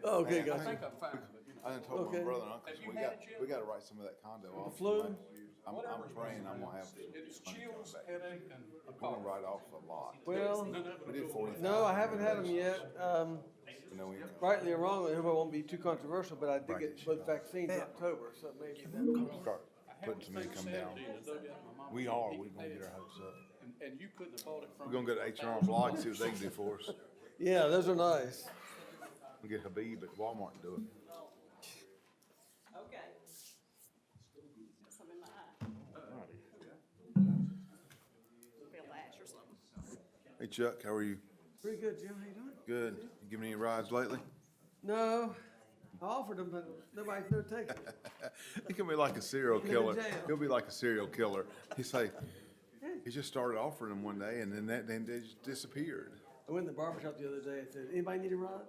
Okay, Man, I gotcha. think I'm fine, but you know. I done told my Okay. brother and uncle, Have you we had got, it yet? we gotta write some of that condo off. flu? I'm Whatever's praying I'm going gonna on. have some It's money coming chills, back. headache, and a We're gonna cough. write off a lot. Well, None of it We will did go 40,000. no, I haven't had them yet. You know, we, Rightly or wrongly, I hope I won't be too controversial, but I did get both vaccines in October, so maybe that. start putting some income down. We gonna get our hopes up. And you couldn't have bought it from. We're gonna go to H&R Block, see what they can do for us. Yeah, those are nice. We'll get Habib at Walmart and do it. Okay. Some in my eye. Feel lash or something. Hey Chuck, how are you? Pretty good, Jim. How you doing? Good. You giving any rides lately? No, I offered them, but nobody's gonna take it. He can be like a serial in killer. jail. He'll be like a serial killer. He's like, he just started offering them one day and then they just disappeared. I went in the barbershop the other day and said, anybody need a ride?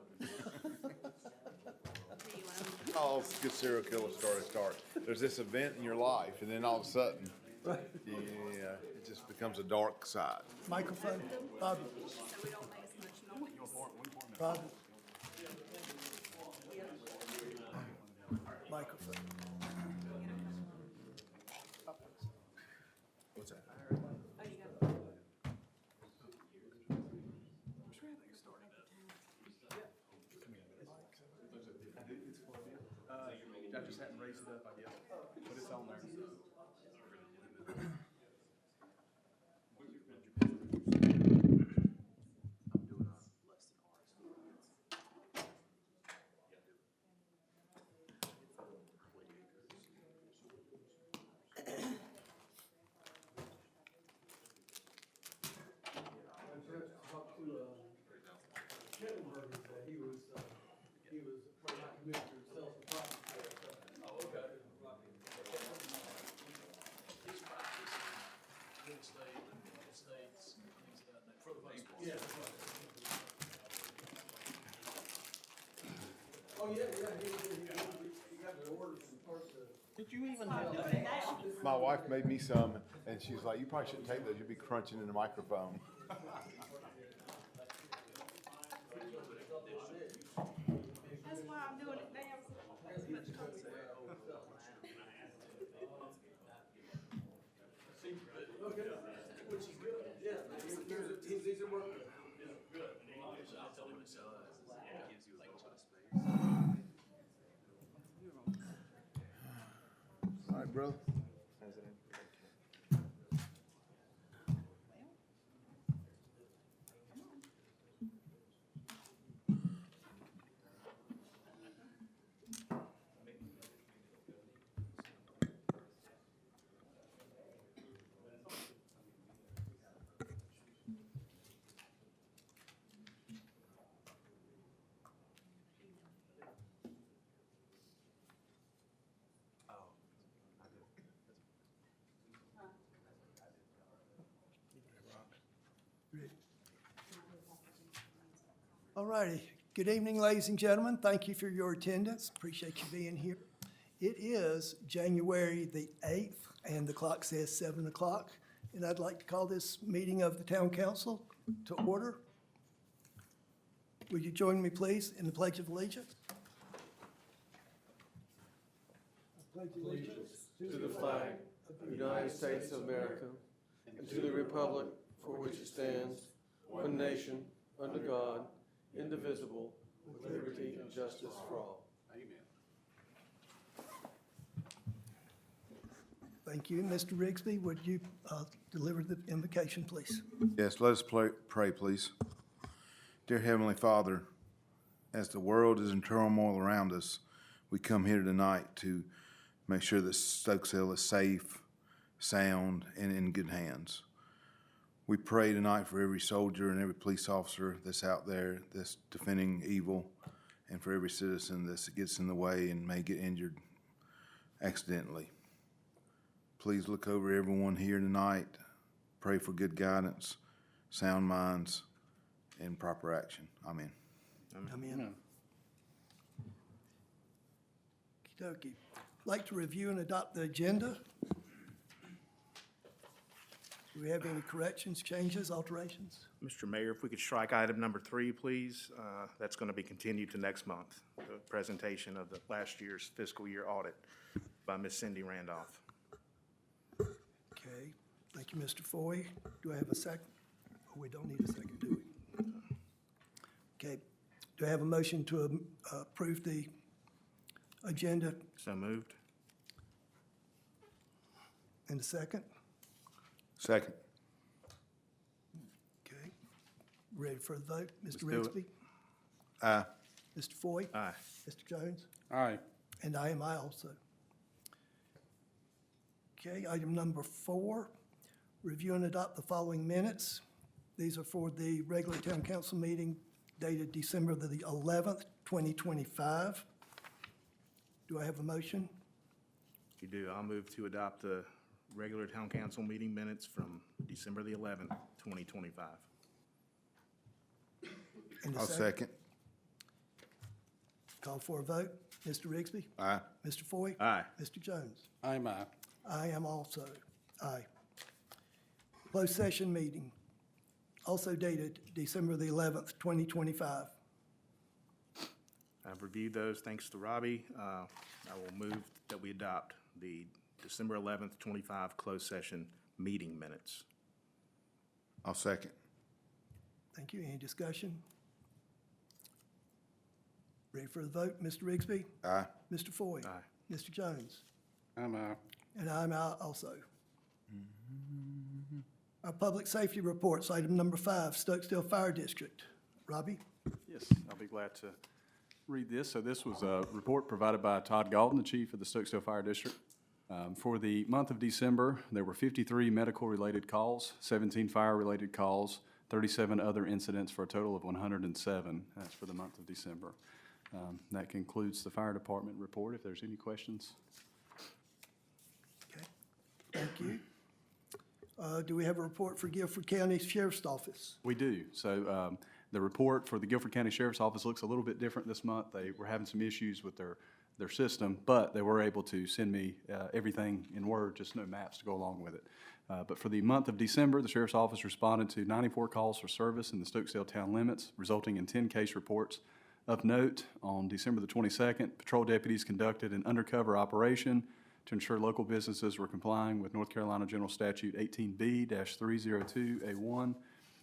Oh, good serial killer start. There's this event in your life and then all of a sudden, Right. yeah, it just becomes a dark side. Microphone, Bobby, So we don't make as much noise. Bobby. Microphone. What's that? Oh, you got it. I just hadn't raised it up, I guess, but it's on there. Talked to, Kettenberg today. He was one of my commissioners, sells the property there, so. Oh, okay. These practice real estate, estates, things of that, for the most part. Yeah. Oh, yeah, he got an order from first to. Did you even I'm have doing that? it now. My wife made me some and she's like, you probably shouldn't take those. You'll be crunching in the microphone. That's why I'm doing it now. Which is good, yeah. He's easy to work with. I tell him it's, it gives you a little bit of space. All right, brother. All righty. Good evening, ladies and gentlemen. Thank you for your attendance. Appreciate you being here. It is January the 8th, and the clock says 7 o'clock. And I'd like to call this meeting of the Town Council to order. Would you join me, please, in the Pledge of Allegiance? I pledge allegiance To the flag of the United States of America, and to the republic for which it stands, one nation, under God, indivisible, with liberty and justice for all. Amen. Thank you. Mr. Rigsby, would you deliver the invocation, please? Yes, let us pray, please. Dear Heavenly Father, as the world is in turmoil around us, we come here tonight to make sure that Stokesdale is safe, sound, and in good hands. We pray tonight for every soldier and every police officer that's out there that's defending evil, and for every citizen that gets in the way and may get injured accidentally. Please look over everyone here tonight. Pray for good guidance, sound minds, and proper action. Amen. Amen. Okey-dokey. Like to review and adopt the agenda. Do we have any corrections, changes, alterations? Mr. Mayor, if we could strike item number 3, please. That's going to be continued to next month, the presentation of the last year's fiscal year audit by Ms. Cindy Randolph. Okay, thank you, Mr. Foy. Do I have a second? Oh, we don't need a second, do we? Okay, do I have a motion to approve the agenda So moved. in a second? Second. Okay, ready for the vote? Mr. do it. Rigsby? Aye. Mr. Foy? Aye. Mr. Jones? Aye. And I am I also. Okay, item number 4, review and adopt the following minutes. These are for the regular town council meeting dated December the 11th, 2025. Do I have a motion? If you do, I'll move to adopt the regular town council meeting minutes from December the 11th, 2025. And a I'll second. Call for a vote. Mr. Rigsby? Aye. Mr. Foy? Aye. Mr. Jones? I'm aye. I am also aye. Closed session meeting, also dated December the 11th, 2025. I've reviewed those, thanks to Robbie. I will move that we adopt the December 11th, 25 closed session meeting minutes. I'll second. Thank you. Any discussion? Ready for the vote? Mr. Rigsby? Aye. Mr. Foy? Aye. Mr. Jones? I'm aye. And I'm out also. Our public safety reports, item number 5, Stokesdale Fire District. Robbie? Yes, I'll be glad to read this. So this was a report provided by Todd Galton, the chief of the Stokesdale Fire District. For the month of December, there were 53 medical-related calls, 17 fire-related calls, 37 other incidents for a total of 107. That's for the month of December. That concludes the fire department report. If there's any questions. Okay, thank you. Do we have a report for Guilford County Sheriff's Office? We do. So the report for the Guilford County Sheriff's Office looks a little bit different this month. They were having some issues with their system, but they were able to send me everything in Word, just no maps to go along with it. But for the month of December, the Sheriff's Office responded to 94 calls for service in the Stokesdale town limits, resulting in 10 case reports. Of note, on December the 22nd, patrol deputies conducted an undercover operation to ensure local businesses were complying with North Carolina General Statute 18B-302A1,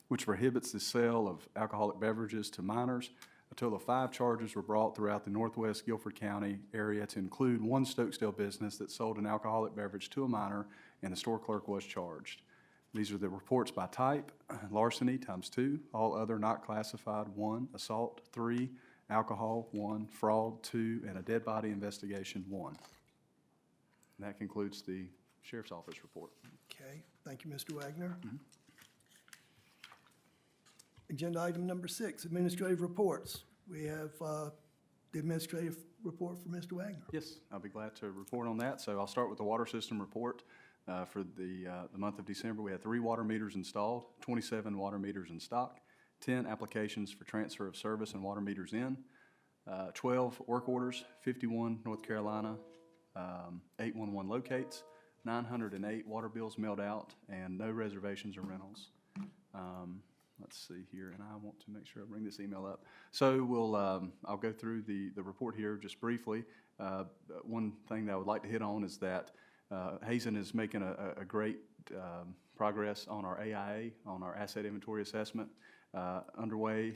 which prohibits the sale of alcoholic beverages to minors. A total of 5 charges were brought throughout the northwest Guilford County area to include one Stokesdale business that sold an alcoholic beverage to a minor, and the store clerk was charged. These are the reports by type: larceny ×2, all other not classified 1, assault 3, alcohol 1, fraud 2, and a dead body investigation 1. And that concludes the Sheriff's Office report. Okay, thank you, Mr. Wagner. Agenda item number 6, administrative reports. We have the administrative report for Mr. Wagner. Yes, I'll be glad to report on that. So I'll start with the water system report. For the month of December, we had 3 water meters installed, 27 water meters in stock, 10 applications for transfer of service and water meters in, 12 work orders, 51 North Carolina 811 locates, 908 water bills mailed out, and no reservations or rentals. Let's see here, and I want to make sure I bring this email up. So I'll go through the report here just briefly. One thing that I would like to hit on is that Hazen is making a great progress on our AIA, on our asset inventory assessment. Underway,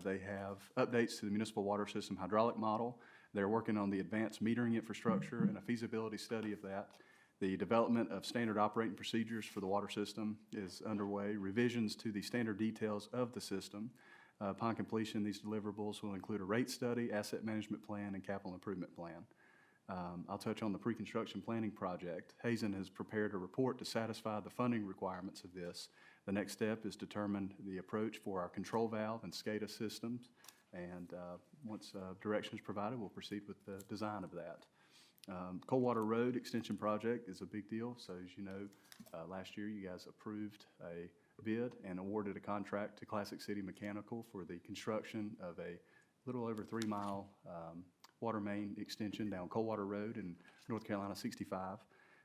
they have updates to the municipal water system hydraulic model. They're working on the advanced metering infrastructure and a feasibility study of that. The development of standard operating procedures for the water system is underway. Revisions to the standard details of the system. Upon completion, these deliverables will include a rate study, asset management plan, and capital improvement plan. I'll touch on the pre-construction planning project. Hazen has prepared a report to satisfy the funding requirements of this. The next step is determine the approach for our control valve and SCADA systems. And once direction is provided, we'll proceed with the design of that. Coldwater Road Extension Project is a big deal. So as you know, last year you guys approved a bid and awarded a contract to Classic City Mechanical for the construction of a little over 3-mile water main extension down Coldwater Road in North Carolina 65.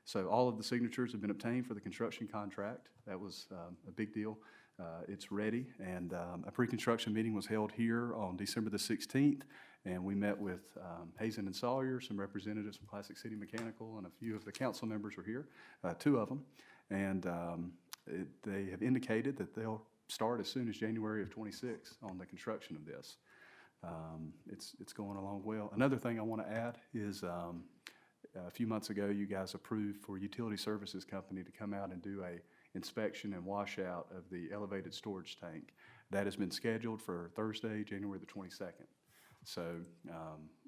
So all of the signatures have been obtained for the construction contract. That was a big deal. It's ready, and a pre-construction meeting was held here on December the 16th, and we met with Hazen and Sawyer, some representatives from Classic City Mechanical, and a few of the council members were here, 2 of them, and they have indicated that they'll start as soon as January of '26 on the construction of this. It's going along well. Another thing I want to add is a few months ago, you guys approved for Utility Services Company to come out and do a inspection and washout of the elevated storage tank. That has been scheduled for Thursday, January the 22nd. So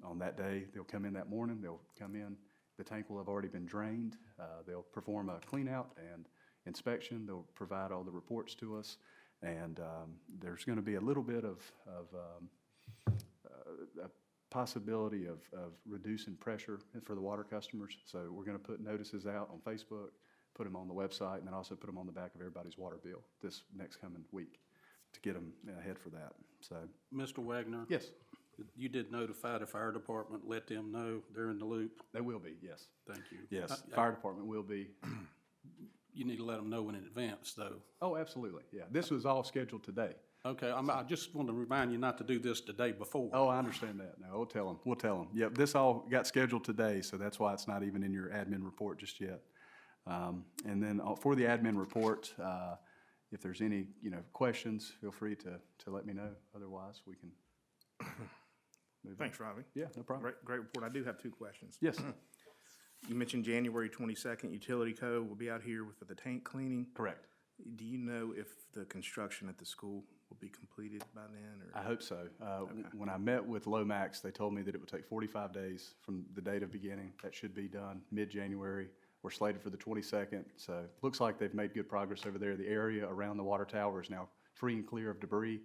on that day, they'll come in that morning, they'll come in, the tank will have already been drained, they'll perform a clean out and inspection, they'll provide all the reports to us, and there's going to be a little bit of a possibility of reducing pressure for the water customers. So we're going to put notices out on Facebook, put them on the website, and then also put them on the back of everybody's water bill this next coming week to get them ahead for that. So, Mr. Wagner? yes, You did notify the fire department, let them know they're in the loop? they will be, yes. Thank you. Yes, fire department will be. You need to let them know in advance, though. Oh, absolutely, yeah. This was all scheduled today. Okay, I just want to remind you not to do this the day before. Oh, I understand that. No, we'll tell them. Yep, this all got scheduled today, so that's why it's not even in your admin report just yet. And then for the admin report, if there's any, questions, feel free to let me know. Otherwise, we can move on. Thanks, Robbie. Yeah, no problem. Great report. I do have 2 questions. Yes, You mentioned January 22nd, Utility Co. will be out here for the tank cleaning. correct. Do you know if the construction at the school will be completed by then, or? I hope so. When I met with Lomax, they told me that it would take 45 days from the date of beginning. That should be done mid-January. We're slated for the 22nd, so looks like they've made good progress over there. The area around the water tower is now free and clear of debris.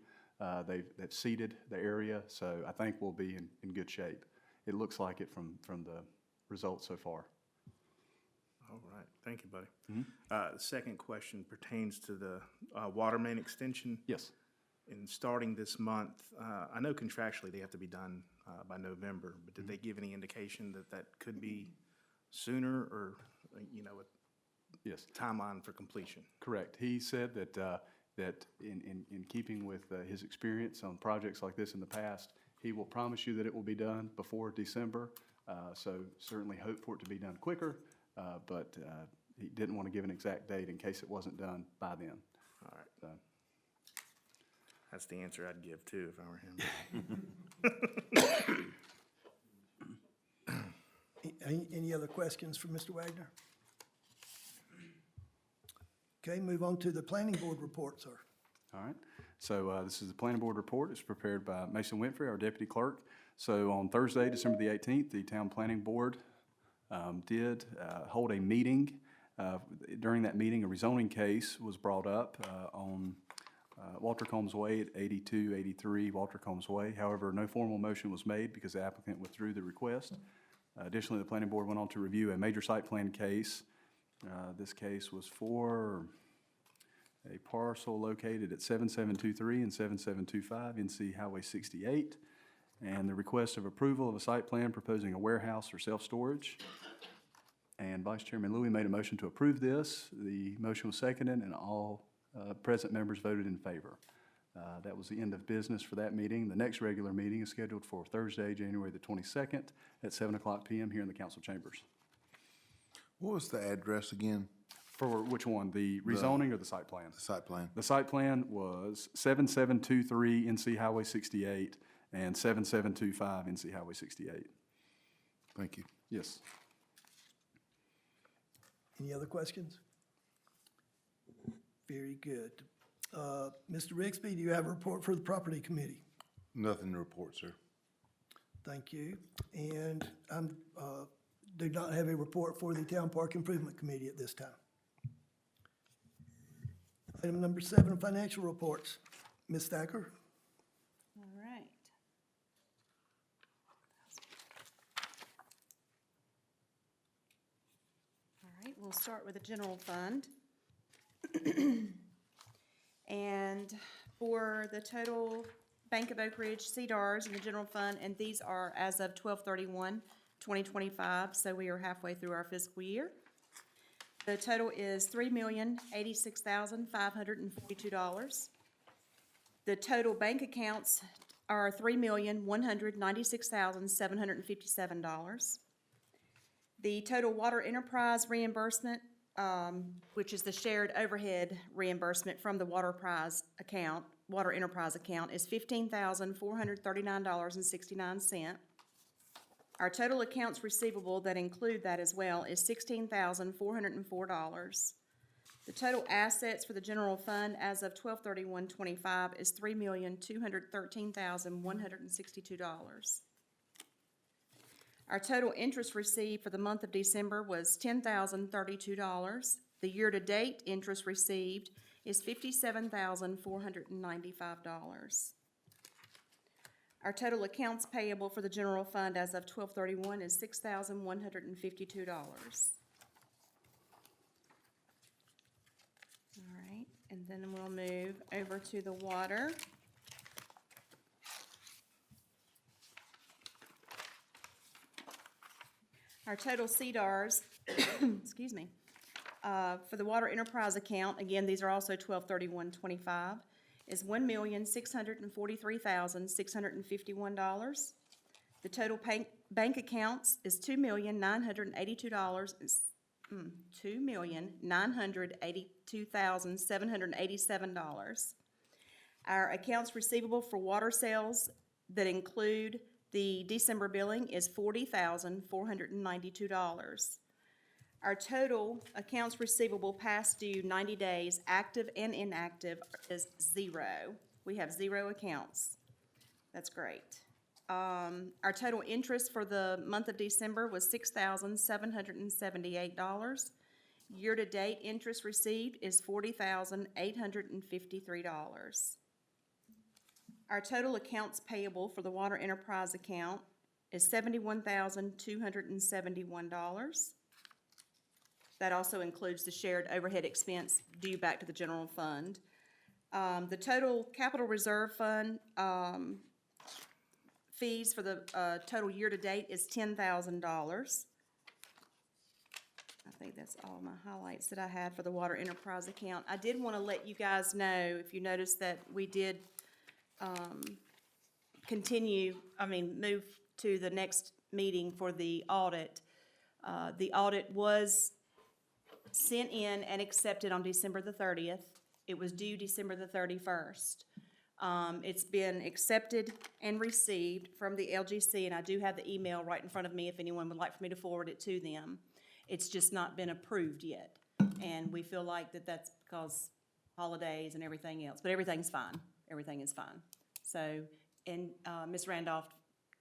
They've seeded the area, so I think we'll be in good shape. It looks like it from the results so far. All right, thank you, buddy. The second question pertains to the water main extension. Yes. And starting this month, I know contractually they have to be done by November, but did they give any indication that that could be sooner, or, Yes. a timeline for completion? Correct. He said that that in keeping with his experience on projects like this in the past, he will promise you that it will be done before December. So certainly hope for it to be done quicker, but he didn't want to give an exact date in case it wasn't done by then. All right, So, that's the answer I'd give too if I were him. Any other questions for Mr. Wagner? Okay, move on to the planning board report, sir. all right. So this is the planning board report. It's prepared by Mason Winfrey, our deputy clerk. So on Thursday, December the 18th, the town planning board did hold a meeting. During that meeting, a rezoning case was brought up on Walter Combs Way at 8283 Walter Combs Way. However, no formal motion was made because the applicant withdrew the request. Additionally, the planning board went on to review a major site plan case. This case was for a parcel located at 7723 and 7725 NC Highway 68, and the request of approval of a site plan proposing a warehouse or self-storage. And Vice Chairman Louie made a motion to approve this. The motion was seconded, and all present members voted in favor. That was the end of business for that meeting. The next regular meeting is scheduled for Thursday, January the 22nd at 7:00 p.m. here in the council chambers. What was the address again? For which one, the rezoning or the site plan? The site plan? The site plan was 7723 NC Highway 68 and 7725 NC Highway 68. Thank you. Yes. Any other questions? Very good. Mr. Rigsby, do you have a report for the property committee? Nothing to report, sir. Thank you. And I do not have a report for the Town Park Improvement Committee at this time. Item number 7, financial reports. Ms. Thacker? All right. All right, we'll start with the general fund. And for the total Bank of Oak Ridge CDARS in the general fund, and these are as of 12/31/2025, so we are halfway through our fiscal year. The total is $3,086,542. The total bank accounts are $3,196,757. The total water enterprise reimbursement, which is the shared overhead reimbursement from the water enterprise account, is $15,439.69. Our total accounts receivable that include that as well is $16,404. The total assets for the general fund as of 12/31/25 is $3,213,162. Our total interest received for the month of December was $10,032. The year-to-date interest received is $57,495. Our total accounts payable for the general fund as of 12/31 is $6,152. All right, and then we'll move over to the water. Our total CDARS, excuse me, for the water enterprise account, again, these are also 12/31/25, is $1,643,651. The total bank accounts is $2,982,787. Our accounts receivable for water sales that include the December billing is $40,492. Our total accounts receivable past due 90 days, active and inactive, is 0. We have 0 accounts. That's great. Our total interest for the month of December was $6,778. Year-to-date interest received is $40,853. Our total accounts payable for the water enterprise account is $71,271. That also includes the shared overhead expense due back to the general fund. The total capital reserve fund fees for the total year-to-date is $10,000. I think that's all my highlights that I had for the water enterprise account. I did want to let you guys know, if you noticed, that we did move to the next meeting for the audit. The audit was sent in and accepted on December the 30th. It was due December the 31st. It's been accepted and received from the LGC, and I do have the email right in front of me if anyone would like for me to forward it to them. It's just not been approved yet, and we feel like that's because holidays and everything else, but everything's fine. Everything is fine. So, and Ms. Randolph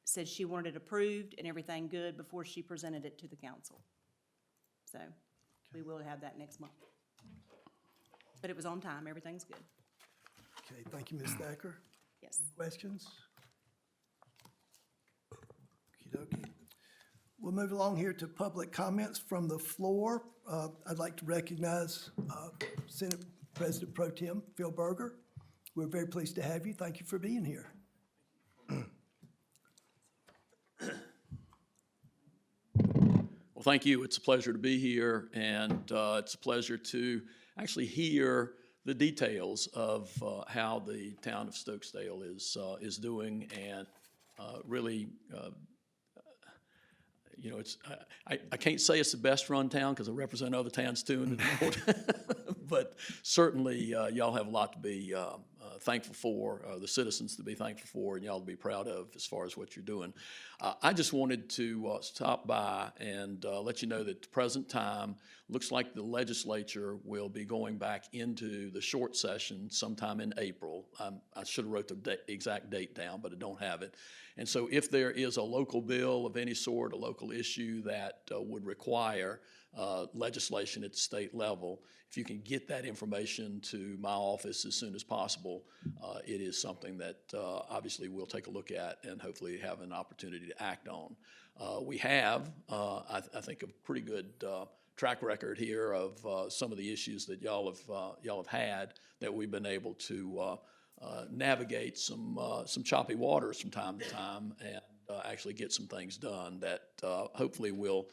said she wanted it approved and everything good before she presented it to the council. So, we will have that next month. But it was on time, everything's good. Okay, thank you, Ms. Thacker. Yes. Questions? Okey-dokey. We'll move along here to public comments from the floor. I'd like to recognize Senate President Pro Tem Phil Berger. We're very pleased to have you. Thank you for being here. Well, thank you. It's a pleasure to be here, and it's a pleasure to actually hear the details of how the town of Stokesdale is doing, and really, I can't say it's the best-run town because I represent other towns too in the north, but certainly y'all have a lot to be thankful for, the citizens to be thankful for, and y'all to be proud of as far as what you're doing. I just wanted to stop by and let you know that at the present time, looks like the legislature will be going back into the short session sometime in April. I should have wrote the exact date down, but I don't have it. And so if there is a local bill of any sort, a local issue that would require legislation at the state level, if you can get that information to my office as soon as possible, it is something that obviously we'll take a look at and hopefully have an opportunity to act on. We have, I think, a pretty good track record here of some of the issues that y'all have had that we've been able to navigate some choppy waters from time to time and actually get some things done that hopefully will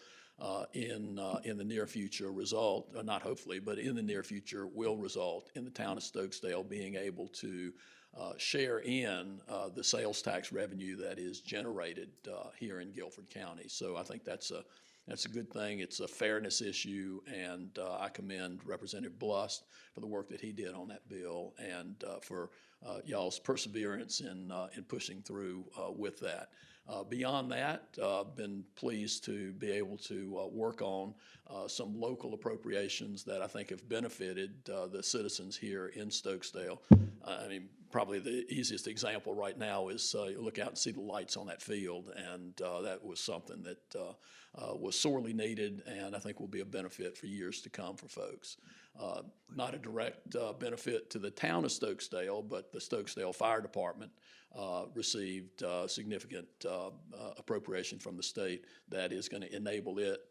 in the near future result, not hopefully, but in the near future will result in the town of Stokesdale being able to share in the sales tax revenue that is generated here in Guilford County. So I think that's a good thing. It's a fairness issue, and I commend Representative Blust for the work that he did on that bill and for y'all's perseverance in pushing through with that. Beyond that, been pleased to be able to work on some local appropriations that I think have benefited the citizens here in Stokesdale. I mean, probably the easiest example right now is you look out and see the lights on that field, and that was something that was sorely needed, and I think will be a benefit for years to come for folks. Not a direct benefit to the town of Stokesdale, but the Stokesdale Fire Department received significant appropriation from the state that is going to enable it,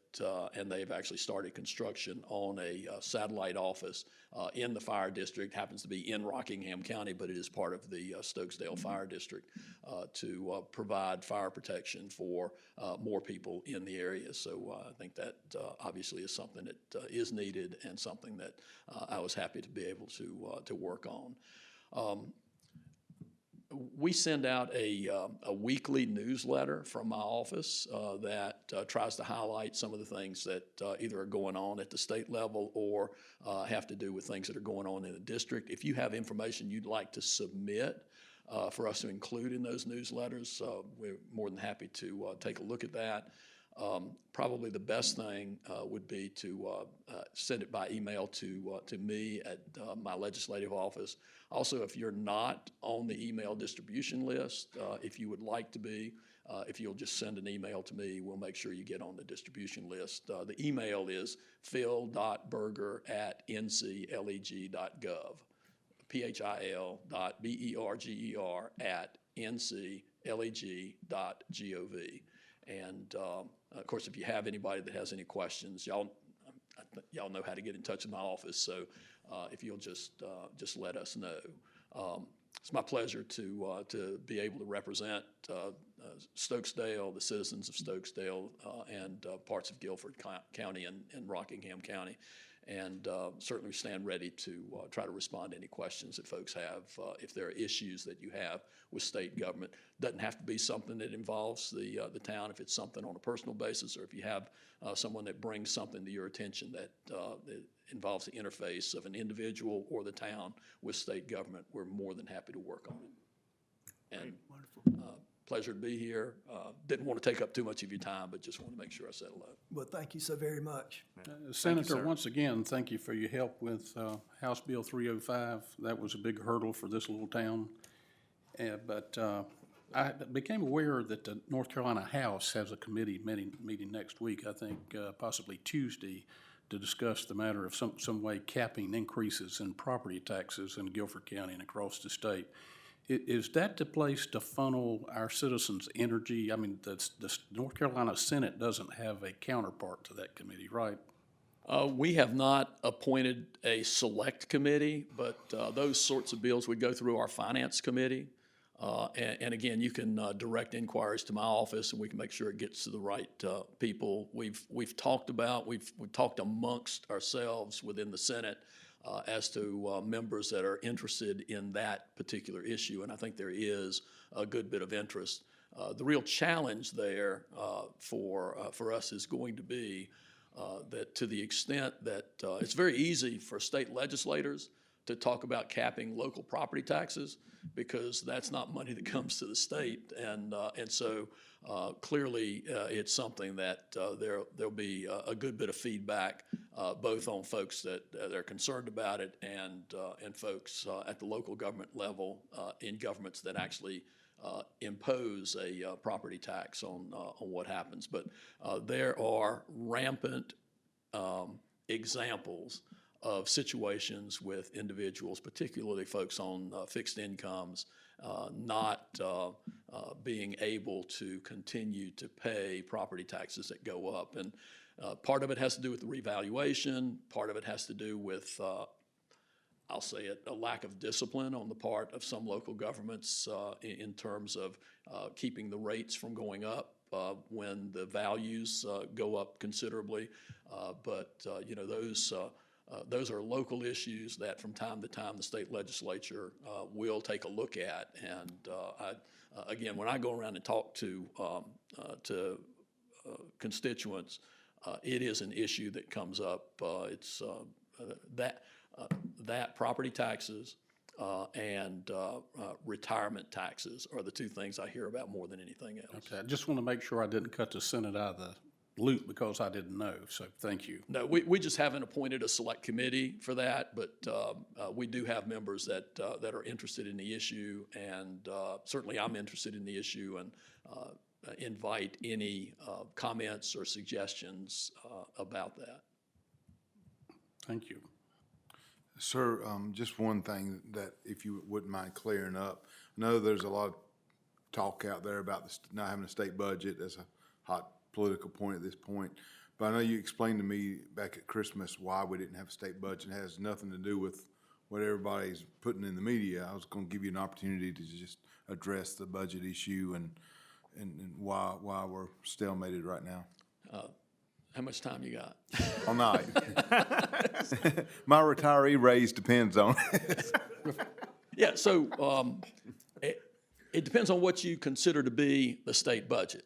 and they've actually started construction on a satellite office in the fire district. Happens to be in Rockingham County, but it is part of the Stokesdale Fire District to provide fire protection for more people in the area. So I think that obviously is something that is needed and something that I was happy to be able to work on. We send out a weekly newsletter from my office that tries to highlight some of the things that either are going on at the state level or have to do with things that are going on in the district. If you have information you'd like to submit for us to include in those newsletters, we're more than happy to take a look at that. Probably the best thing would be to send it by email to me at my legislative office. Also, if you're not on the email distribution list, if you would like to be, if you'll just send an email to me, we'll make sure you get on the distribution list. The email is phil.berger@ncleg.gov, phil.berger@ncleg.gov. And of course, if you have anybody that has any questions, y'all know how to get in touch with my office. So if you'll just let us know. It's my pleasure to be able to represent Stokesdale, the citizens of Stokesdale, and parts of Guilford County and Rockingham County. And certainly stand ready to try to respond to any questions that folks have. If there are issues that you have with state government, doesn't have to be something that involves the town. If it's something on a personal basis, or if you have someone that brings something to your attention that involves the interface of an individual or the town with state government, we're more than happy to work on it. And pleasure to be here. Didn't want to take up too much of your time, but just want to make sure I said hello. Well, thank you so very much. Senator, once again, thank you for your help with House Bill 305. That was a big hurdle for this little town. But I became aware that the North Carolina House has a committee meeting next week, I think possibly Tuesday, to discuss the matter of some way capping increases in property taxes in Guilford County and across the state. Is that the place to funnel our citizens' energy? I mean, the North Carolina Senate doesn't have a counterpart to that committee, right? We have not appointed a select committee, but those sorts of bills would go through our finance committee. And again, you can direct inquiries to my office, and we can make sure it gets to the right people. We've talked amongst ourselves within the Senate as to members that are interested in that particular issue, and I think there is a good bit of interest. The real challenge there for us is going to be that to the extent that it's very easy for state legislators to talk about capping local property taxes, because that's not money that comes to the state, and so clearly it's something that there'll be a good bit of feedback, both on folks that are concerned about it and folks at the local government level in governments that actually impose a property tax on what happens. But there are rampant examples of situations with individuals, particularly folks on fixed incomes, not being able to continue to pay property taxes that go up. And part of it has to do with the revaluation. Part of it has to do with, I'll say it, a lack of discipline on the part of some local governments in terms of keeping the rates from going up. when the values go up considerably. But you know, those are local issues that from time to time the state legislature will take a look at. And again, when I go around and talk to constituents, it is an issue that comes up. It's that property taxes and retirement taxes are the two things I hear about more than anything else. Okay, I just want to make sure I didn't cut the Senate out of the loop because I didn't know, so thank you. No, we just haven't appointed a select committee for that, but we do have members that are interested in the issue, and certainly I'm interested in the issue, and invite any comments or suggestions about that. Thank you. Sir, just one thing that if you wouldn't mind clearing up. I know there's a lot of talk out there about not having a state budget as a hot political point at this point. But I know you explained to me back at Christmas why we didn't have a state budget. It has nothing to do with what everybody's putting in the media. I was going to give you an opportunity to just address the budget issue and why we're stalemated right now. How much time you got? All night. My retiree raise depends on it. Yeah, so it depends on what you consider to be the state budget.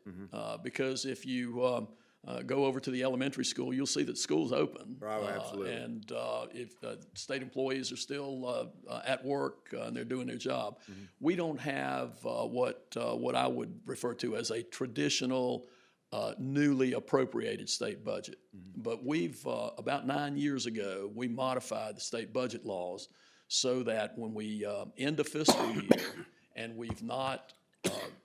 Because if you go over to the elementary school, you'll see that school's open. Right, absolutely. And if state employees are still at work and they're doing their job, we don't have what I would refer to as a traditional newly appropriated state budget. But we've, about 9 years ago, we modified the state budget laws so that when we end a fiscal year and we've not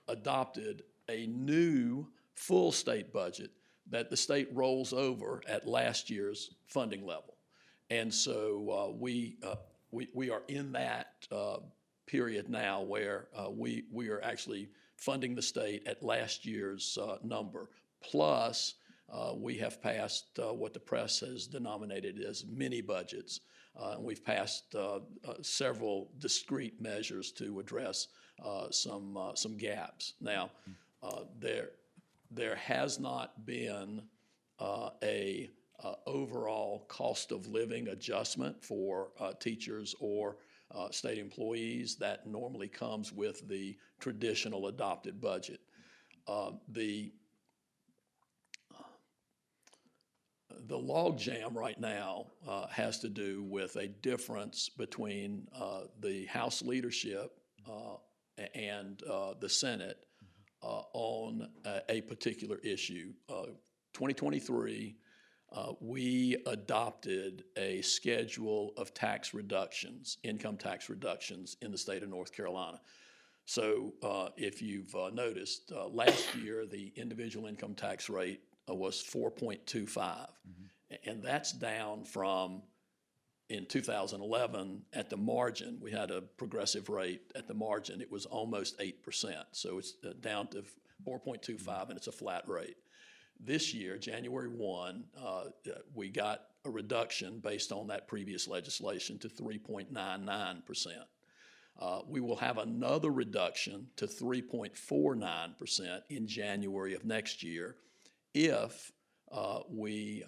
adopted a new full state budget, that the state rolls over at last year's funding level. And so we are in that period now where we are actually funding the state at last year's number. Plus, we have passed what the press has denominated as mini budgets. And we've passed several discrete measures to address some gaps. Now, there has not been a overall cost of living adjustment for teachers or state employees that normally comes with the traditional adopted budget. The logjam right now has to do with a difference between the House leadership and the Senate on a particular issue. 2023, we adopted a schedule of tax reductions, income tax reductions in the state of North Carolina. So if you've noticed, last year the individual income tax rate was 4.25, and that's down from, in 2011, at the margin, we had a progressive rate at the margin. It was almost 8%, so it's down to 4.25, and it's a flat rate. This year, January 1, we got a reduction based on that previous legislation to 3.99%. We will have another reduction to 3.49% in January of next year if we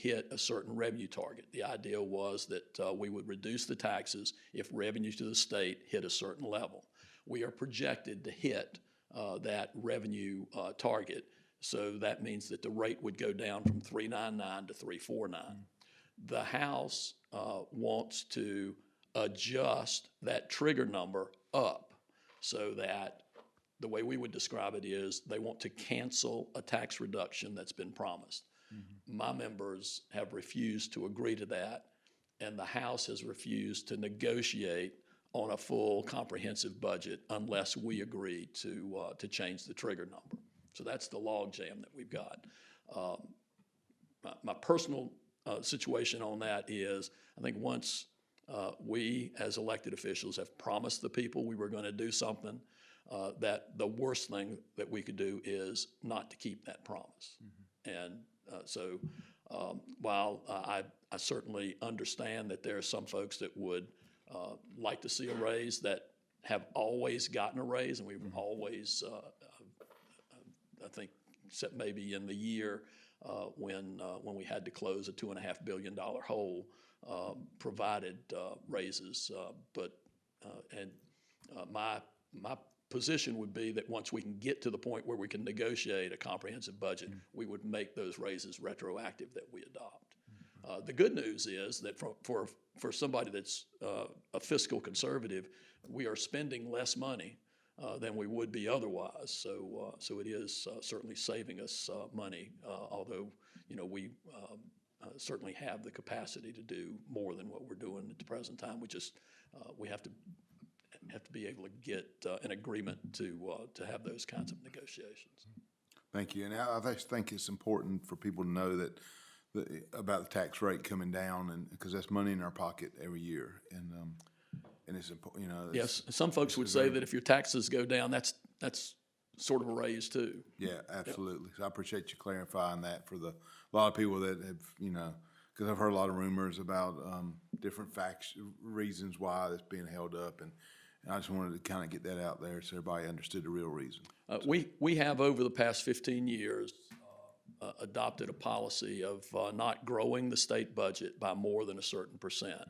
hit a certain revenue target. The idea was that we would reduce the taxes if revenue to the state hit a certain level. We are projected to hit that revenue target, so that means that the rate would go down from 3.99 to 3.49. The House wants to adjust that trigger number up so that the way we would describe it is they want to cancel a tax reduction that's been promised. My members have refused to agree to that, and the House has refused to negotiate on a full comprehensive budget unless we agree to change the trigger number. So that's the logjam that we've got. My personal situation on that is, I think once we as elected officials have promised the people we were going to do something, that the worst thing that we could do is not to keep that promise. And so while I certainly understand that there are some folks that would like to see a raise, that have always gotten a raise, and we've always, I think, except maybe in the year when we had to close a $2.5 billion hole, provided raises. My position would be that once we can get to the point where we can negotiate a comprehensive budget, we would make those raises retroactive that we adopt. The good news is that for somebody that's a fiscal conservative, we are spending less money than we would be otherwise. So it is certainly saving us money, although, we certainly have the capacity to do more than what we're doing at the present time. We have to be able to get an agreement to have those kinds of negotiations. Thank you. And I just think it's important for people to know that about the tax rate coming down, and because that's money in our pocket every year, and it's important. Yes, some folks would say that if your taxes go down, that's sort of a raise too. Yeah, absolutely. So I appreciate you clarifying that for a lot of people that have, because I've heard a lot of rumors about different reasons why it's being held up, and I just wanted to kind of get that out there so everybody understood the real reason. We have, over the past 15 years, adopted a policy of not growing the state budget by more than a certain percent.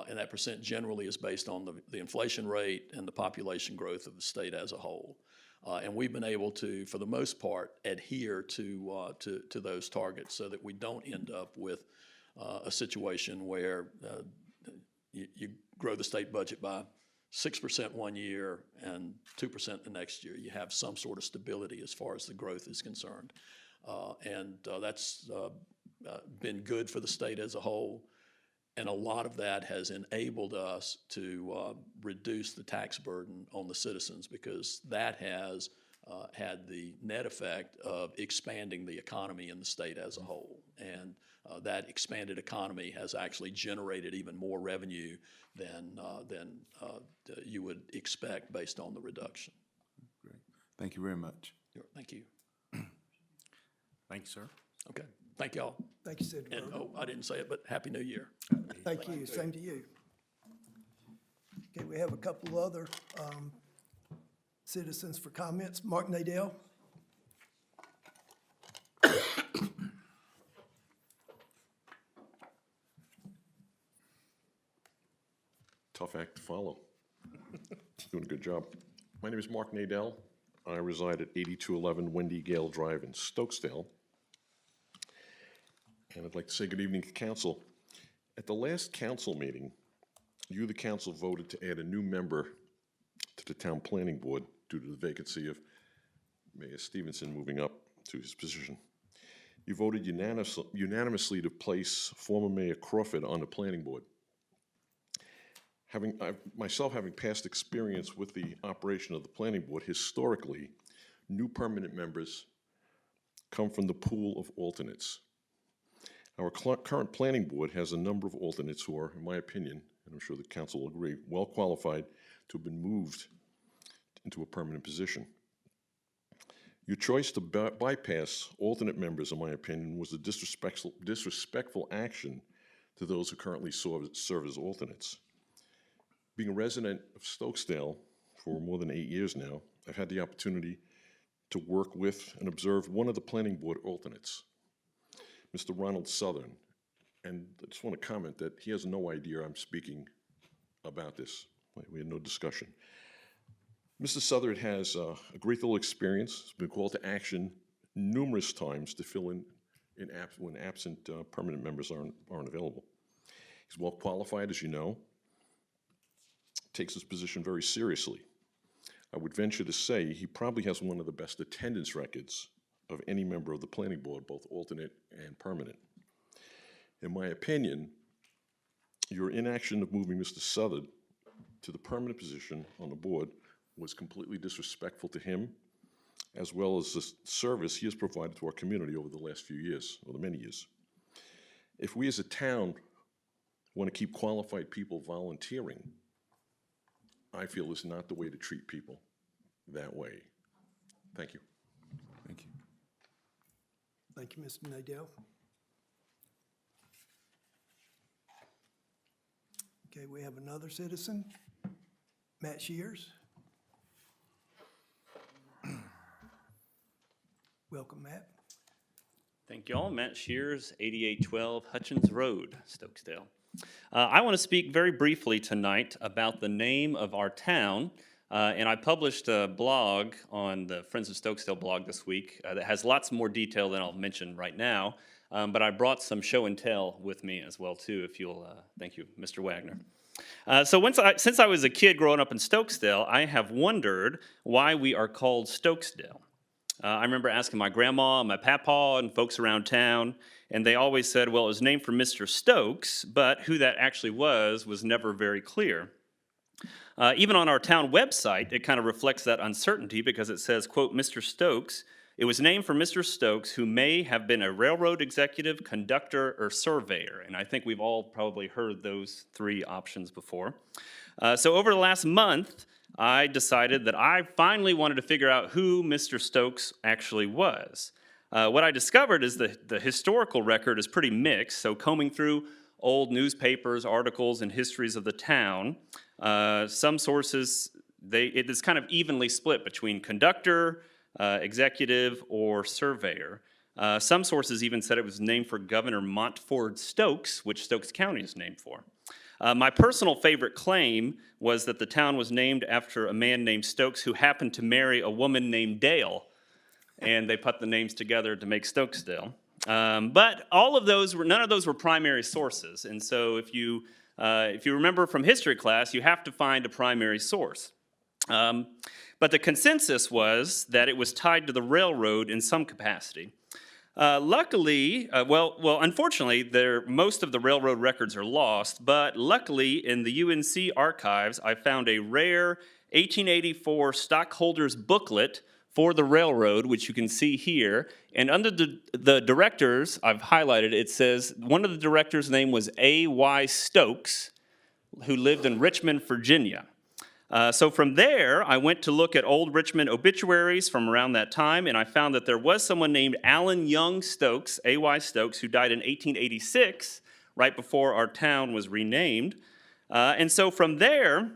And that percent generally is based on the inflation rate and the population growth of the state as a whole. And we've been able to, for the most part, adhere to those targets so that we don't end up with a situation where you grow the state budget by 6% one year and 2% the next year. You have some sort of stability as far as the growth is concerned. And that's been good for the state as a whole. And a lot of that has enabled us to reduce the tax burden on the citizens, because that has had the net effect of expanding the economy in the state as a whole. And that expanded economy has actually generated even more revenue than you would expect based on the reduction. Great. Thank you very much. Thank you. Thank you, sir. Okay. Thank y'all. Thank you, Senator And, Berger. I didn't say it, but Happy New Year. Thank you, same to you. Okay, we have a couple other citizens for comments. Mark Nadell. Tough act to follow. Doing a good job. My name is Mark Nadell. I reside at 8211 Wendy Gale Drive in Stokesdale. And I'd like to say good evening to council. At the last council meeting, you, the council, voted to add a new member to the town planning board due to the vacancy of Mayor Stevenson moving up to his position. You voted unanimously to place former Mayor Crawford on the planning board. Myself having past experience with the operation of the planning board, historically, new permanent members come from the pool of alternates. Our current planning board has a number of alternates who are, in my opinion, and I'm sure the council will agree, well qualified to have been moved into a permanent position. Your choice to bypass alternate members, in my opinion, was a disrespectful action to those who currently serve as alternates. Being a resident of Stokesdale for more than 8 years now, I've had the opportunity to work with and observe one of the planning board alternates, Mr. Ronald Southern. And I just want to comment that he has no idea I'm speaking about this. We had no discussion. Mr. Southern has a great deal of experience. He's been called to action numerous times to fill in when absent permanent members aren't available. He's well qualified, as you know, takes his position very seriously. I would venture to say he probably has one of the best attendance records of any member of the planning board, both alternate and permanent. In my opinion, your inaction of moving Mr. Southern to the permanent position on the board was completely disrespectful to him, as well as the service he has provided to our community over the last few years, or the many years. If we as a town want to keep qualified people volunteering, I feel is not the way to treat people that way. Thank you. Thank you. Thank you, Mr. Nadell. Okay, we have another citizen, Matt Shears. Welcome, Matt. Thank you all. Matt Shears, 8812 Hutchins Road, Stokesdale. I want to speak very briefly tonight about the name of our town. And I published a blog on the Friends of Stokesdale blog this week that has lots more detail than I'll mention right now. But I brought some show and tell with me as well, too, if you'll, thank you, Mr. Wagner. Since I was a kid growing up in Stokesdale, I have wondered why we are called Stokesdale. I remember asking my grandma, my papa, and folks around town, and they always said, well, it was named for Mr. Stokes, but who that actually was never very clear. Even on our town website, it kind of reflects that uncertainty because it says, quote, Mr. Stokes, it was named for Mr. Stokes, who may have been a railroad executive, conductor, or surveyor. And I think we've all probably heard those three options before. So over the last month, I decided that I finally wanted to figure out who Mr. Stokes actually was. What I discovered is the historical record is pretty mixed, so combing through old newspapers, articles, and histories of the town, some sources, it is kind of evenly split between conductor, executive, or surveyor. Some sources even said it was named for Governor Montford Stokes, which Stokes County is named for. My personal favorite claim was that the town was named after a man named Stokes who happened to marry a woman named Dale, and they put the names together to make Stokesdale. But none of those were primary sources, and so if you remember from history class, you have to find a primary source. But the consensus was that it was tied to the railroad in some capacity. Unfortunately, most of the railroad records are lost, but luckily in the UNC archives, I found a rare 1884 stockholders booklet for the railroad, which you can see here. And under the directors, I've highlighted, it says one of the directors' name was A.Y. Stokes, who lived in Richmond, Virginia. So from there, I went to look at old Richmond obituaries from around that time, and I found that there was someone named Allen Young Stokes, A.Y. Stokes, who died in 1886, right before our town was renamed. And so from there,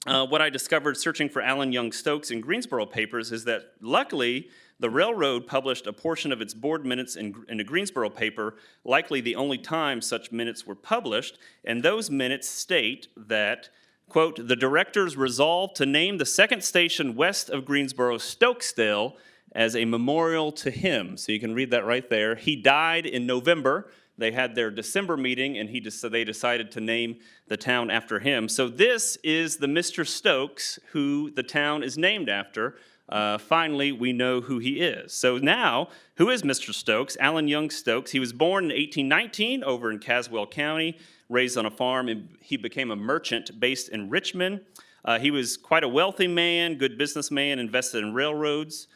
what I discovered searching for Allen Young Stokes in Greensboro papers is that luckily the railroad published a portion of its board minutes in a Greensboro paper, likely the only time such minutes were published, and those minutes state that, quote, the directors resolved to name the second station west of Greensboro Stokesdale as a memorial to him. So you can read that right there. He died in November. They had their December meeting, and they decided to name the town after him. So this is the Mr. Stokes who the town is named after. Finally, we know who he is. So now, who is Mr. Stokes? Allen Young Stokes. He was born in 1819 over in Caswell County, raised on a farm, and he became a merchant based in Richmond. He was quite a wealthy man, good businessman, invested in railroads.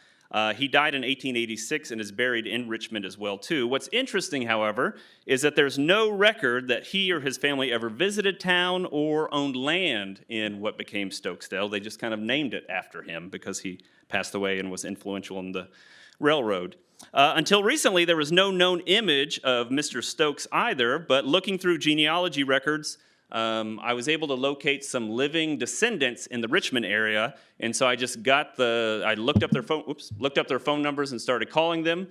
He died in 1886 and is buried in Richmond as well, too. What's interesting, however, is that there's no record that he or his family ever visited town or owned land in what became Stokesdale. They just kind of named it after him because he passed away and was influential in the railroad. Until recently, there was no known image of Mr. Stokes either, but looking through genealogy records, I was able to locate some living descendants in the Richmond area, and so I just looked up their phone numbers and started calling them.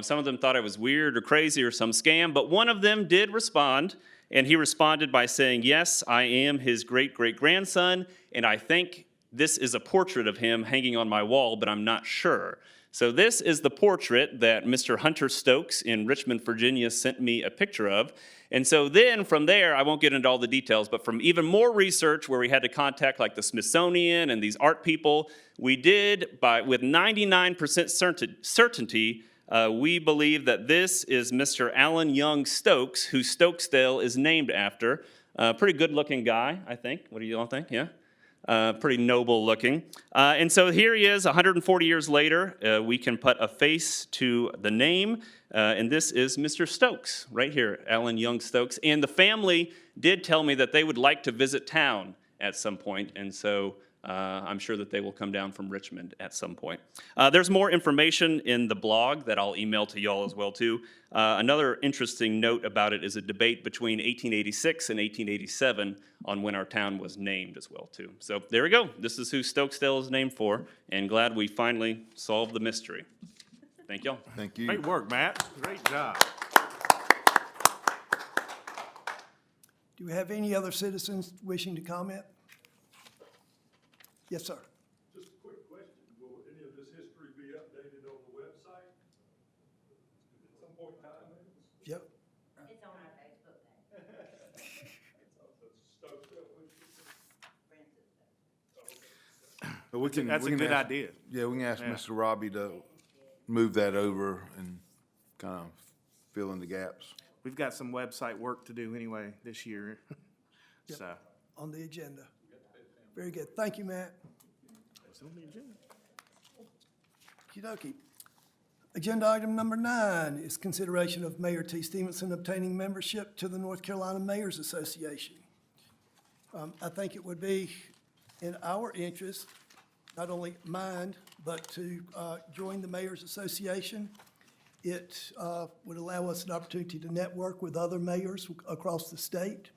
Some of them thought I was weird or crazy or some scam, but one of them did respond, and he responded by saying, yes, I am his great-great-grandson, and I think this is a portrait of him hanging on my wall, but I'm not sure. So this is the portrait that Mr. Hunter Stokes in Richmond, Virginia sent me a picture of. And so then from there, I won't get into all the details, but from even more research where we had to contact like the Smithsonian and these art people, we did, with 99% certainty, we believe that this is Mr. Allen Young Stokes, who Stokesdale is named after. Pretty good-looking guy, I think. What do you all think? Yeah? Pretty noble looking. And so here he is, 140 years later. We can put a face to the name, and this is Mr. Stokes, right here, Allen Young Stokes. And the family did tell me that they would like to visit town at some point, and so I'm sure that they will come down from Richmond at some point. There's more information in the blog that I'll email to y'all as well, too. Another interesting note about it is a debate between 1886 and 1887 on when our town was named as well, too. So there we go. This is who Stokesdale is named for, and glad we finally solved the mystery. Thank y'all. Thank you. Great work, Matt. Great job. Do we have any other citizens wishing to comment? Yes, sir. Just a quick question, will any of this history be updated on the website at some point in time? Yep. It's on our Facebook page. But we can, That's we a can good ask- idea. Yeah, we can ask Yeah. Mr. Robbie to move that over and kind of fill in the gaps. We've got some website work to do anyway this year. So, On the agenda. Very good. Thank you, Matt. it's on the agenda. Okey-dokey. Agenda item number 9 is consideration of Mayor T. Stevenson obtaining membership to the North Carolina Mayors Association. I think it would be in our interest, not only mine, but to join the Mayors Association. It would allow us an opportunity to network with other mayors across the state.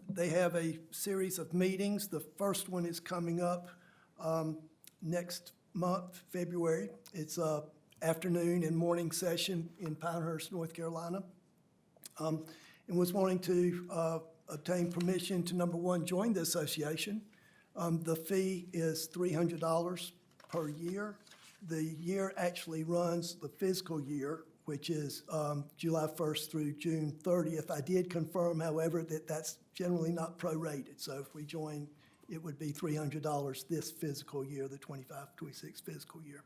They have a series of meetings. The first one is coming up next month, February. It's a afternoon and morning session in Pinehurst, North Carolina. And was wanting to obtain permission to, number one, join the association. The fee is $300 per year. The year actually runs the fiscal year, which is July 1st through June 30th. I did confirm, however, that that's generally not prorated. So if we join, it would be $300 this fiscal year, the 25-26 fiscal year.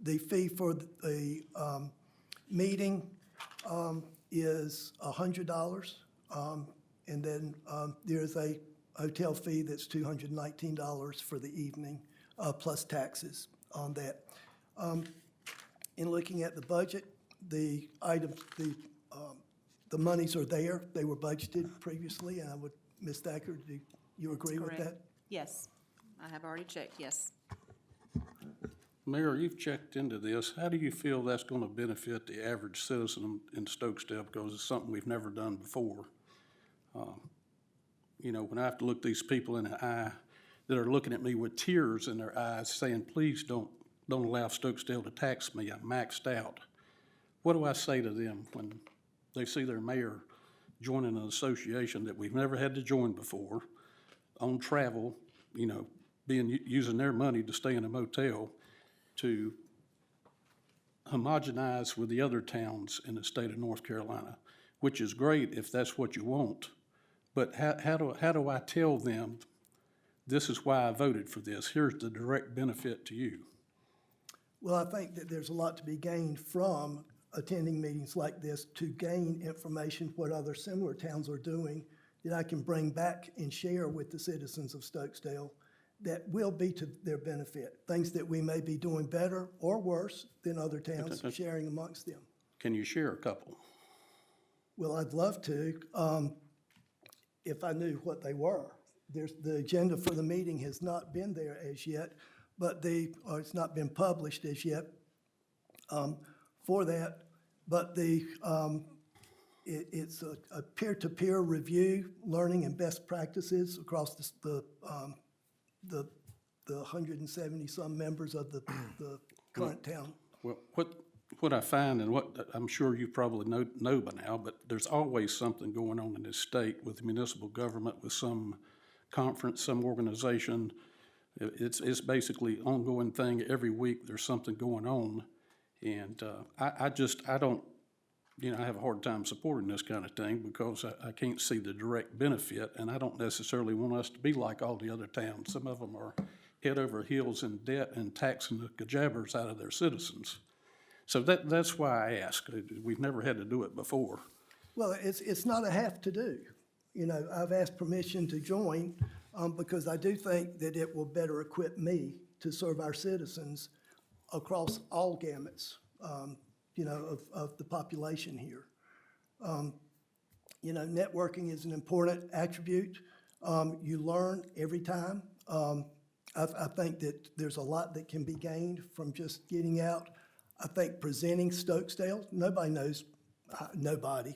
The fee for the meeting is $100. And then there's a hotel fee that's $219 for the evening, plus taxes on that. In looking at the budget, the items, the monies are there. They were budgeted previously, and I would, Ms. Thacker, do you agree with Correct. that? Yes, I have already checked, yes. Mayor, you've checked into this. How do you feel that's going to benefit the average citizen in Stokesdale? Because it's something we've never done before. You know, when I have to look these people in the eye that are looking at me with tears in their eyes saying, please don't allow Stokesdale to tax me, I'm maxed out. What do I say to them when they see their mayor joining an association that we've never had to join before, on travel, you know, using their money to stay in a motel, to homogenize with the other towns in the state of North Carolina, which is great if that's what you want. But how do I tell them, this is why I voted for this, here's the direct benefit to you? Well, I think that there's a lot to be gained from attending meetings like this to gain information what other similar towns are doing that I can bring back and share with the citizens of Stokesdale that will be to their benefit. Things that we may be doing better or worse than other towns, sharing amongst them. Can you share a couple? Well, I'd love to, if I knew what they were. The agenda for the meeting has not been there as yet, but or it's not been published as yet for that. But it's a peer-to-peer review, learning and best practices across the 170-some members of the current town. Well, what I find, and what I'm sure you probably know by now, but there's always something going on in this state with the municipal government, with some conference, some organization. It's basically ongoing thing. Every week there's something going on. And I don't, you know, I have a hard time supporting this kind of thing because I can't see the direct benefit, and I don't necessarily want us to be like all the other towns. Some of them are head over heels in debt and taxing the cajabbers out of their citizens. So that's why I ask. We've never had to do it before. Well, it's not a have to do. You know, I've asked permission to join because I do think that it will better equip me to serve our citizens across all gamuts, you know, of the population here. You know, networking is an important attribute. You learn every time. I think that there's a lot that can be gained from just getting out. I think presenting Stokesdale, nobody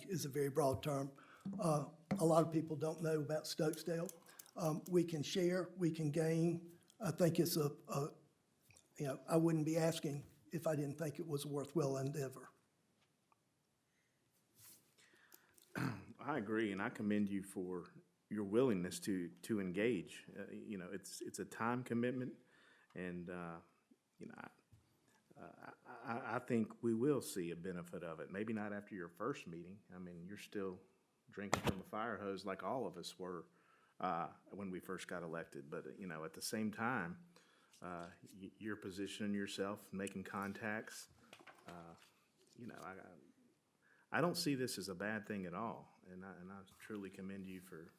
is a very broad term. A lot of people don't know about Stokesdale. We can share, we can gain. I think it's you know, I wouldn't be asking if I didn't think it was a worthwhile endeavor. I agree, and I commend you for your willingness to engage. You know, it's a time commitment, and, you know, I think we will see a benefit of it. Maybe not after your first meeting. I mean, you're still drinking from a fire hose like all of us were when we first got elected. But, you know, at the same time, you're positioning yourself, making contacts. You know, I don't see this as a bad thing at all. And I truly commend you for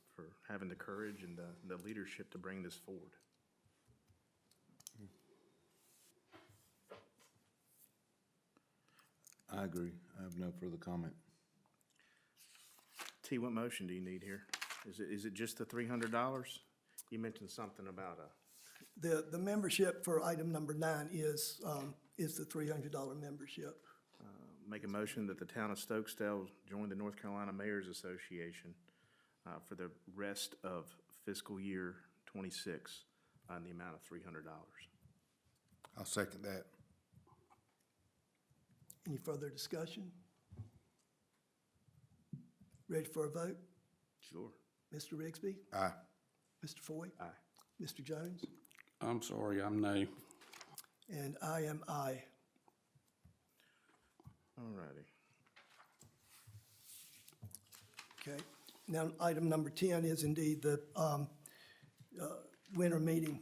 having the courage and the leadership to bring this forward. I agree. I have no further comment. T, what motion do you need here? Is it just the $300? You mentioned something about The membership for item number 9 is the $300 membership. make a motion that the town of Stokesdale join the North Carolina Mayor's Association for the rest of fiscal year '26 in the amount of $300. I'll second that. Any further discussion? Ready for a vote? Sure. Mr. Rigsby? Aye. Mr. Foy? Aye. Mr. Jones? I'm sorry, I'm no. And I am aye. All righty. Okay. Now, item number 10 is indeed the winter meeting.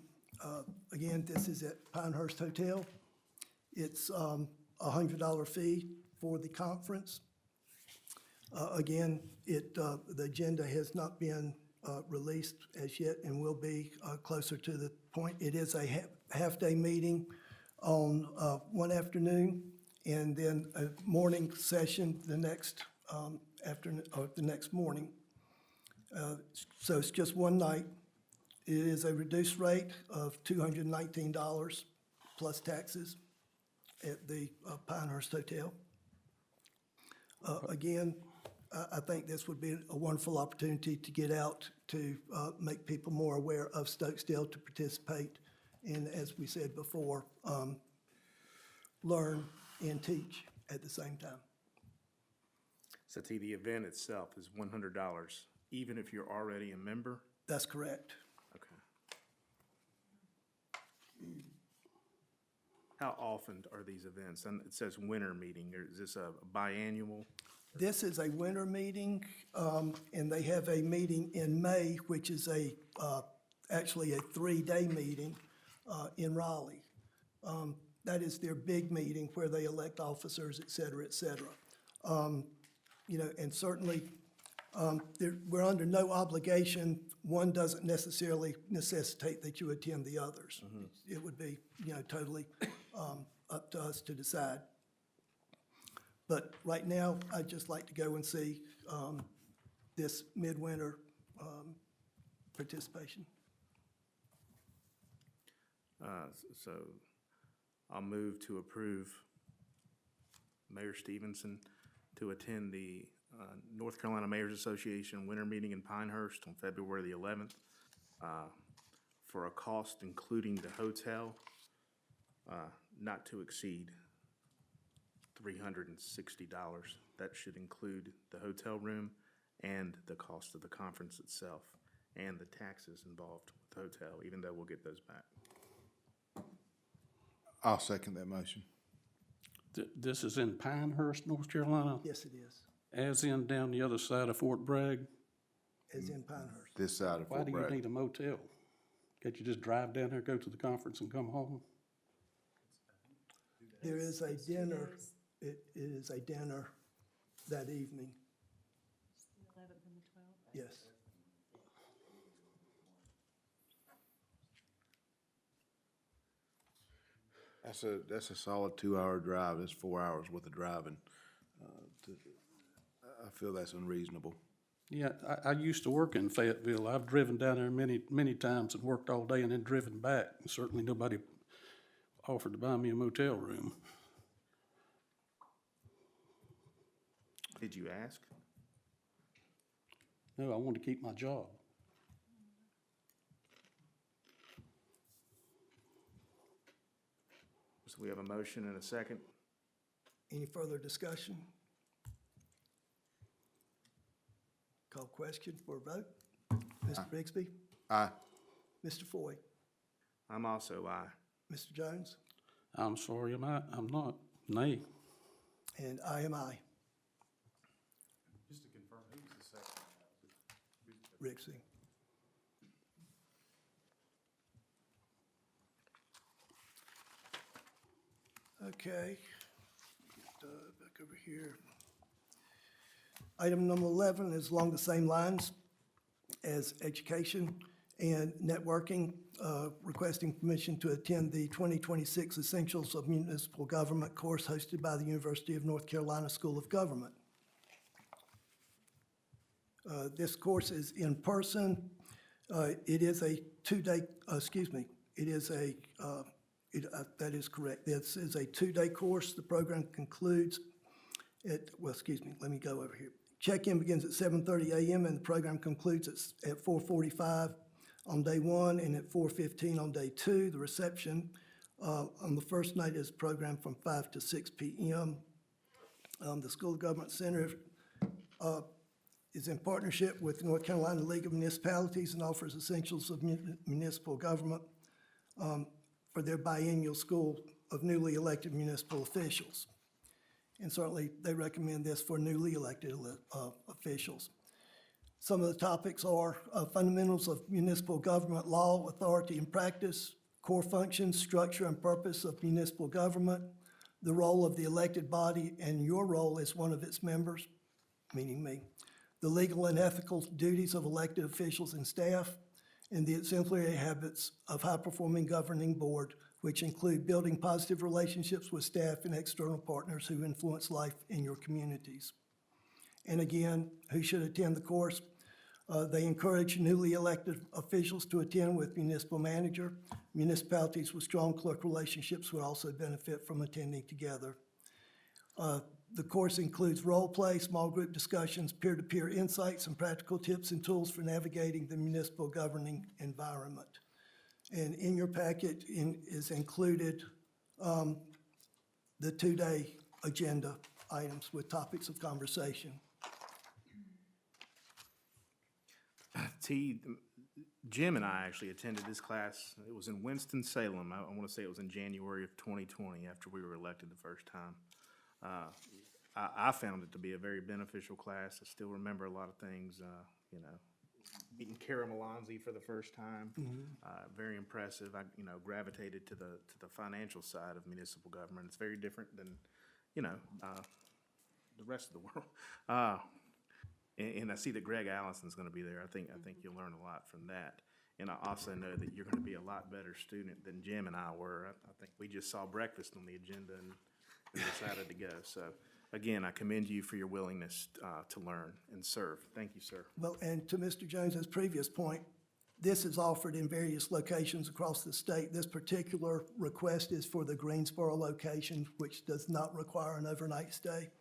Again, this is at Pinehurst Hotel. It's a $100 fee for the conference. Again, the agenda has not been released as yet and will be closer to the point. It is a half-day meeting on one afternoon and then a morning session the next afternoon, or the next morning. So it's just one night. It is a reduced rate of $219 plus taxes at the Pinehurst Hotel. Again, I think this would be a wonderful opportunity to get out to make people more aware of Stokesdale, to participate, and as we said before, learn and teach at the same time. So T, the event itself is $100, even if you're already a member? That's correct. Okay. How often are these events? And it says winter meeting. Is this a biannual? This is a winter meeting, and they have a meeting in May, which is actually a 3-day meeting in Raleigh. That is their big meeting where they elect officers, et cetera, et cetera. You know, and certainly, we're under no obligation. One doesn't necessarily necessitate that you attend the others. It would be, you know, totally up to us to decide. But right now, I'd just like to go and see this midwinter participation. So I'll move to approve Mayor Stevenson to attend the North Carolina Mayors Association winter meeting in Pinehurst on February the 11th for a cost including the hotel not to exceed $360. That should include the hotel room and the cost of the conference itself and the taxes involved with the hotel, even though we'll get those back. I'll second that motion. This is in Pinehurst, North Carolina, Yes, it is, as in down the other side of Fort Bragg. as in Pinehurst. This side of Why Fort do you Bragg. need a motel? Can't you just drive down there, go to the conference and come home? There is a dinner, it is a dinner that evening, 11th and the 12th? yes. That's a solid 2-hour drive. That's 4 hours worth of driving. I feel that's unreasonable. Yeah, I used to work in Fayetteville. I've driven down there many, many times and worked all day and then driven back. Certainly nobody offered to buy me a motel room. Did you ask? No, I wanted to keep my job. We have a motion and a second. Any further discussion? Call question for a vote. Mr. Bixby? Aye. Mr. Foy? I'm also aye. Mr. Jones? I'm sorry, I'm not. Nay. And I am aye. Just to confirm, who was the second? Rixey. Okay. Back over here. Item number 11 is along the same lines as education and networking, requesting permission to attend the 2026 Essentials of Municipal Government course hosted by the University of North Carolina School of Government. This course is in person. It is a two-day, that is correct. This is a two-day course. The program concludes let me go over here. Check-in begins at 7:30 a.m. and the program concludes at 4:45 on day one and at 4:15 on day two. The reception on the first night is programmed from 5 to 6 p.m. The School of Government Center is in partnership with the North Carolina League of Municipalities and offers essentials of municipal government for their biennial school of newly elected municipal officials. And certainly, they recommend this for newly elected officials. Some of the topics are fundamentals of municipal government law, authority and practice, core functions, structure and purpose of municipal government, the role of the elected body and your role as one of its members, meaning me, the legal and ethical duties of elected officials and staff, and the exemplary habits of high-performing governing board, which include building positive relationships with staff and external partners who influence life in your communities. And again, who should attend the course? They encourage newly elected officials to attend with municipal manager. Municipalities with strong clerk relationships would also benefit from attending together. The course includes role play, small group discussions, peer-to-peer insights, and practical tips and tools for navigating the municipal governing environment. And in your packet is included the two-day agenda items with topics of conversation. Jim and I actually attended this class. It was in Winston-Salem. I want to say it was in January of 2020 after we were elected the first time. I found it to be a very beneficial class. I still remember a lot of things, meeting Kara Malonzi for the first time. Very impressive. I, gravitated to the financial side of municipal government. It's very different than, the rest of the world. And I see that Greg Allison's gonna be there. I think you'll learn a lot from that. And I also know that you're gonna be a lot better student than Jim and I were. I think we just saw breakfast on the agenda and decided to go. So, again, I commend you for your willingness to learn and serve. Thank you, sir. Well, and to Mr. Jones's previous point, this is offered in various locations across the state. This particular request is for the Greensboro location, which does not require an overnight stay.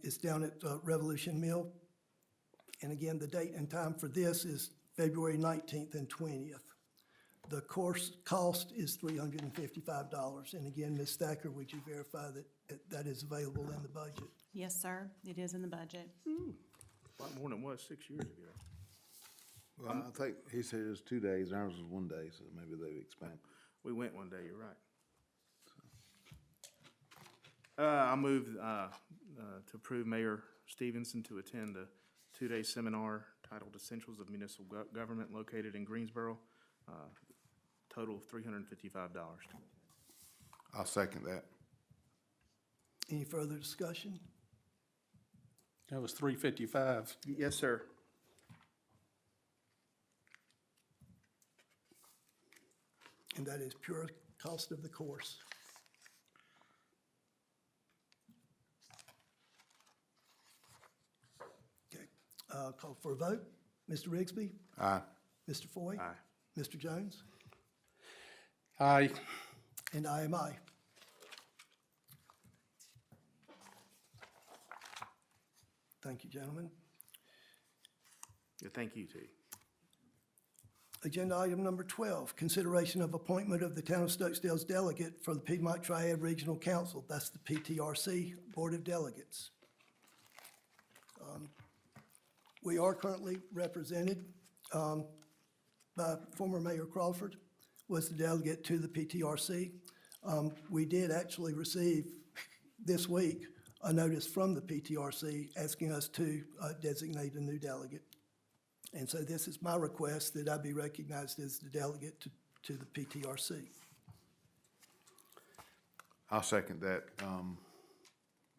It's down at Revolution Mill. And again, the date and time for this is February 19th and 20th. The course cost is $355. And again, Ms. Thacker, would you verify that that is available in the budget? Yes, sir, it is in the budget. A lot more than it was 6 years ago. Well, I think he said it was 2 days, ours was 1 day, so maybe they would expand. We went one day, you're right. I move to approve Mayor Stevenson to attend a two-day seminar titled Essentials of Municipal Government located in Greensboro, total of $355. I'll second that. Any further discussion? That was $355. Yes, sir. And that is pure cost of the course. Okay, call for a vote. Mr. Rigsby? Aye. Mr. Foy? Aye. Mr. Jones? Aye. And I am aye. Thank you, gentlemen. Yeah, thank you, T. Agenda item number 12, consideration of appointment of the Town of Stokesdale's delegate for the Piedmont Triad Regional Council. That's the PTRC Board of Delegates. We are currently represented by former Mayor Crawford, was the delegate to the PTRC. We did actually receive this week a notice from the PTRC asking us to designate a new delegate. And so this is my request that I be recognized as the delegate to the PTRC. I'll second that.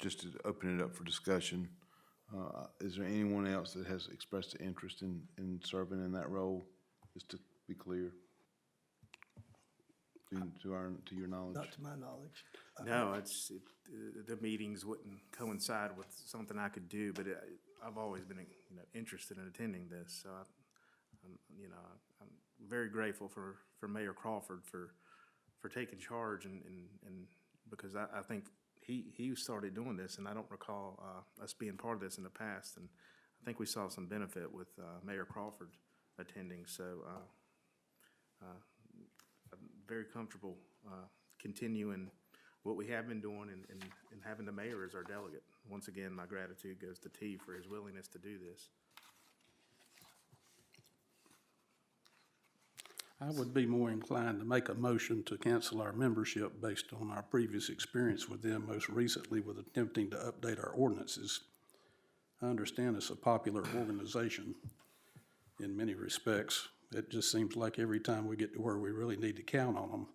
Just to open it up for discussion. Is there anyone else that has expressed an interest in serving in that role? Just to be clear. To your knowledge? Not to my knowledge. No, the meetings wouldn't coincide with something I could do, but I've always been, interested in attending this. So I'm very grateful for Mayor Crawford for taking charge and because I think he started doing this, and I don't recall us being part of this in the past, and I think we saw some benefit with Mayor Crawford attending. So I'm very comfortable continuing what we have been doing and having the mayor as our delegate. Once again, my gratitude goes to T for his willingness to do this. I would be more inclined to make a motion to cancel our membership based on our previous experience with them, most recently with attempting to update our ordinances. I understand it's a popular organization in many respects. It just seems like every time we get to where we really need to count on them,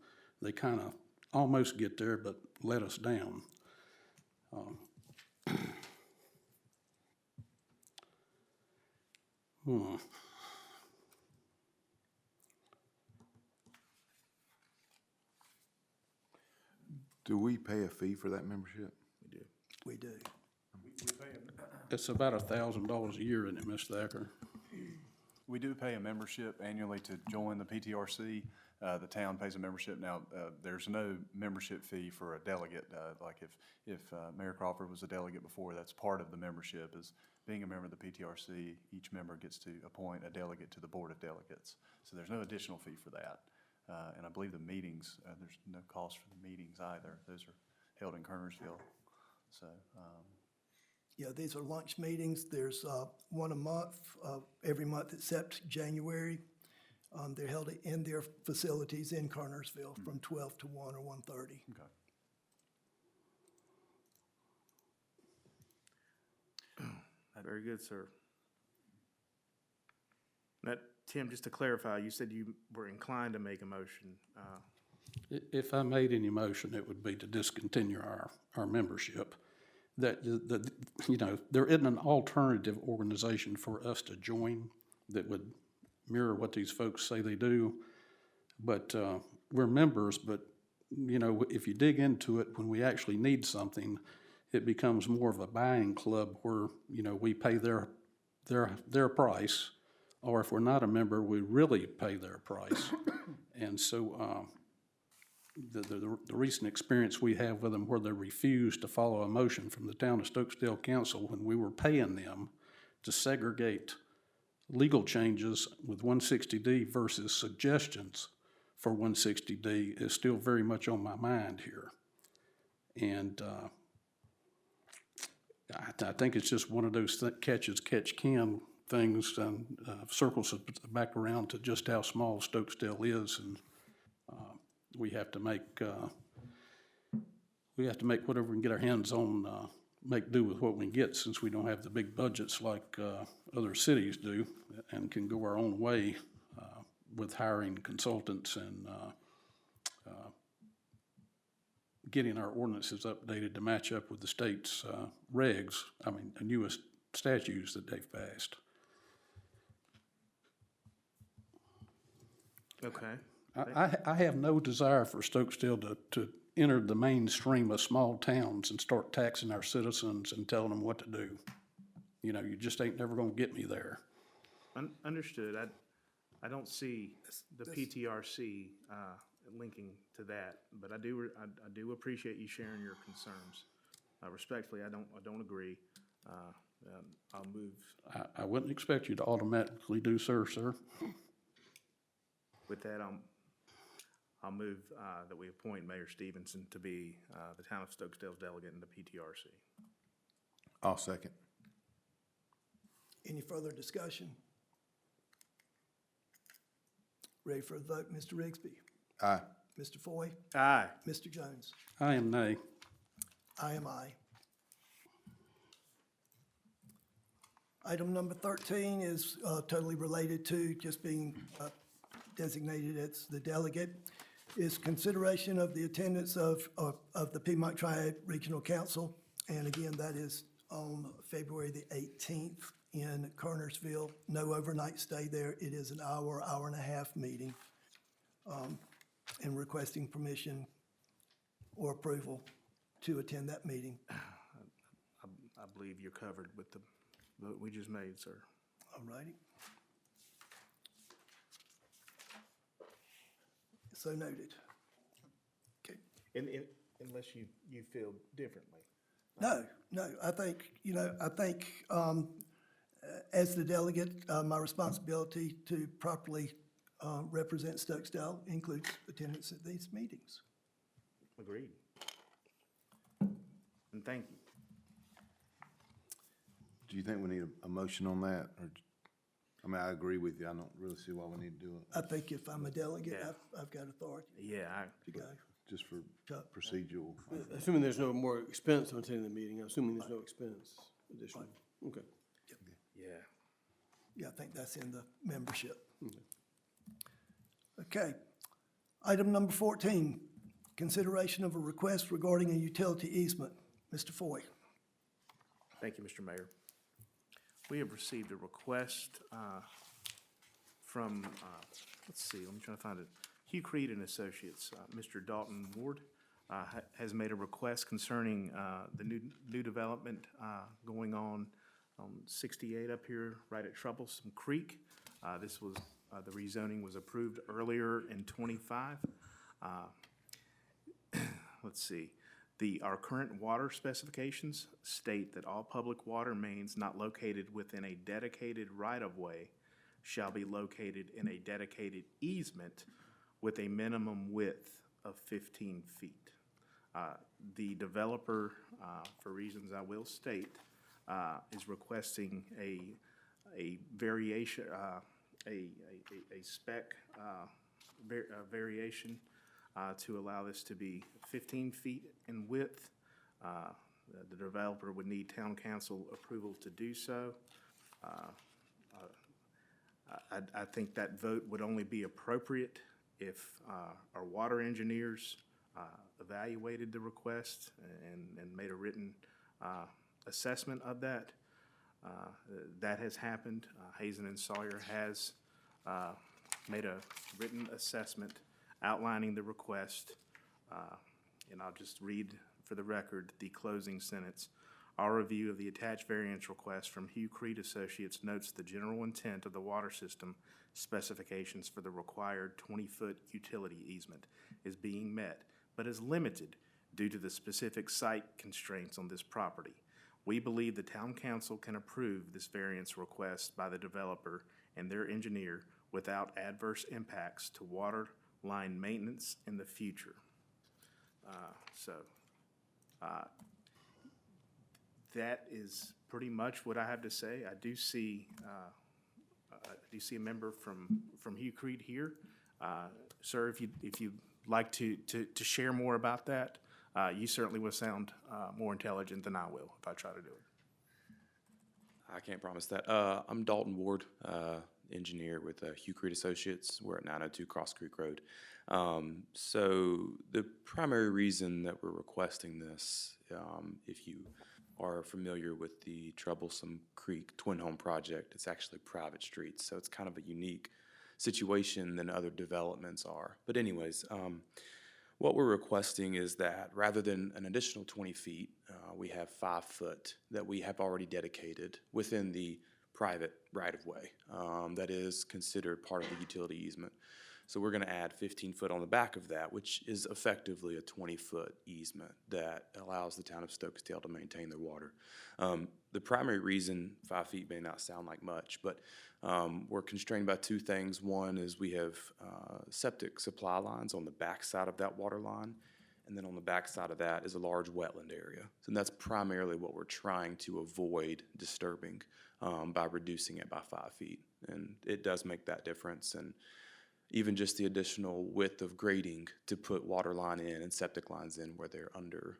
they kind of almost get there but let us down. Do we pay a fee for that membership? We do. It's about $1,000 a year, isn't it, Ms. Thacker? We do pay a membership annually to join the PTRC. The town pays a membership. Now, there's no membership fee for a delegate. Like if Mayor Crawford was a delegate before, that's part of the membership is being a member of the PTRC. Each member gets to appoint a delegate to the Board of Delegates. So there's no additional fee for that. And I believe the meetings, there's no cost for the meetings either. Those are held in Kernersville. So, Yeah, these are lunch meetings. There's one a month, every month except January. They're held in their facilities in Kernersville from 12 to 1 or 1:30. okay. Very good, sir. Now, Tim, just to clarify, you said you were inclined to make a motion. If I made any motion, it would be to discontinue our membership. That, there isn't an alternative organization for us to join that would mirror what these folks say they do. But we're members, but, if you dig into it, when we actually need something, it becomes more of a buying club where, we pay their price, or if we're not a member, we really pay their price. And so the recent experience we have with them where they refused to follow a motion from the Town of Stokesdale Council when we were paying them to segregate legal changes with 160D versus suggestions for 160D is still very much on my mind here. And I think it's just one of those catch-can things, and circles it back around to just how small Stokesdale is, and we have to make whatever we can get our hands on, make do with what we can get, since we don't have the big budgets like other cities do, and can go our own way with hiring consultants and getting our ordinances updated to match up with the state's regs, the newest statutes that they've passed. Okay. I have no desire for Stokesdale to enter the mainstream of small towns and start taxing our citizens and telling them what to do. You just ain't never gonna get me there. Understood. I don't see the PTRC linking to that, but I do appreciate you sharing your concerns. Respectfully, I don't agree. I'll move. I wouldn't expect you to automatically do, sir. With that, I'll move that we appoint Mayor Stevenson to be the Town of Stokesdale's delegate in the PTRC. I'll second. Any further discussion? Ready for the vote, Mr. Rigsby? Aye. Mr. Foy? Aye. Mr. Jones? I am nay. I am aye. Item number 13 is totally related to just being designated as the delegate, is consideration of the attendance of the Piedmont Triad Regional Council. And again, that is on February the 18th in Kernersville. No overnight stay there. It is an hour, hour and a half meeting. And requesting permission or approval to attend that meeting. I believe you're covered with the vote we just made, sir. All righty. So noted. Okay. Unless you feel differently. No, I think, as the delegate, my responsibility to properly represent Stokesdale includes attendance at these meetings. Agreed. And thank you. Do you think we need a motion on that? Or, I mean, I agree with you. I don't really see why we need to do it. I think if I'm a delegate, Yeah. I've got authority Yeah, to go. Just for procedural. Assuming there's no more expense on attending the meeting, I'm assuming there's no expense additional. Okay. yeah. Yeah, I think that's in the membership. Okay. Item number 14, consideration of a request regarding a utility easement. Mr. Foy. Thank you, Mr. Mayor. We have received a request from, let's see, let me try to find it. Hugh Creed and Associates, Mr. Dalton Ward has made a request concerning the new development going on 68 up here, right at Troublesome Creek. This was, the rezoning was approved earlier in '25. Let's see. Our current water specifications state that all public water mains not located within a dedicated right-of-way shall be located in a dedicated easement with a minimum width of 15 feet. The developer, for reasons I will state, is requesting a variation, a spec variation to allow this to be 15 feet in width. The developer would need town council approval to do so. I think that vote would only be appropriate if our water engineers evaluated the request and made a written assessment of that. That has happened. Hazen and Sawyer has made a written assessment outlining the request, and I'll just read for the record the closing sentence. Our review of the attached variance request from Hugh Creed Associates notes the general intent of the water system specifications for the required 20-foot utility easement is being met, but is limited due to the specific site constraints on this property. We believe the town council can approve this variance request by the developer and their engineer without adverse impacts to water line maintenance in the future. That is pretty much what I have to say. I do see a member from Hugh Creed here. Sir, if you'd like to share more about that, you certainly will sound more intelligent than I will if I try to do it. I can't promise that. I'm Dalton Ward, engineer with Hugh Creed Associates. We're at 902 Cross Creek Road. So the primary reason that we're requesting this, if you are familiar with the Troublesome Creek Twin Home Project, it's actually private streets, so it's kind of a unique situation than other developments are. But anyways, what we're requesting is that rather than an additional 20 feet, we have 5 foot that we have already dedicated within the private right-of-way that is considered part of the utility easement. So we're gonna add 15 foot on the back of that, which is effectively a 20-foot easement that allows the town of Stokesdale to maintain their water. The primary reason 5 feet may not sound like much, but we're constrained by two things. One is we have septic supply lines on the back side of that water line, and then on the back side of that is a large wetland area. So that's primarily what we're trying to avoid disturbing by reducing it by 5 feet. And it does make that difference. And even just the additional width of grading to put water line in and septic lines in where they're under,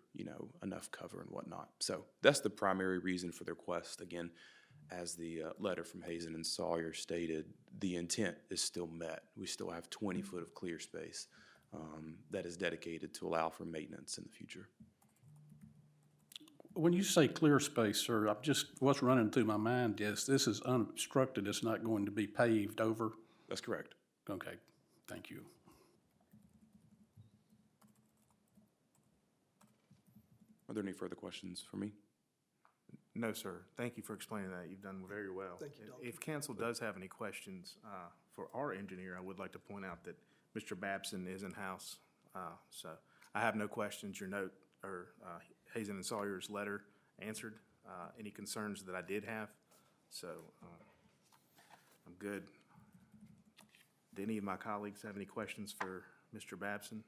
enough cover and whatnot. So that's the primary reason for the request. Again, as the letter from Hazen and Sawyer stated, the intent is still met. We still have 20 foot of clear space that is dedicated to allow for maintenance in the future. When you say clear space, sir, what's running through my mind is this is unobstructed, it's not going to be paved over? That's correct. Okay, thank you. Are there any further questions for me? No, sir. Thank you for explaining that. You've done very well. Thank you, Dalton. If council does have any questions for our engineer, I would like to point out that Mr. Babson is in-house. So I have no questions. Your note, or Hazen and Sawyer's letter answered any concerns that I did have. So I'm good. Do any of my colleagues have any questions for Mr. Babson?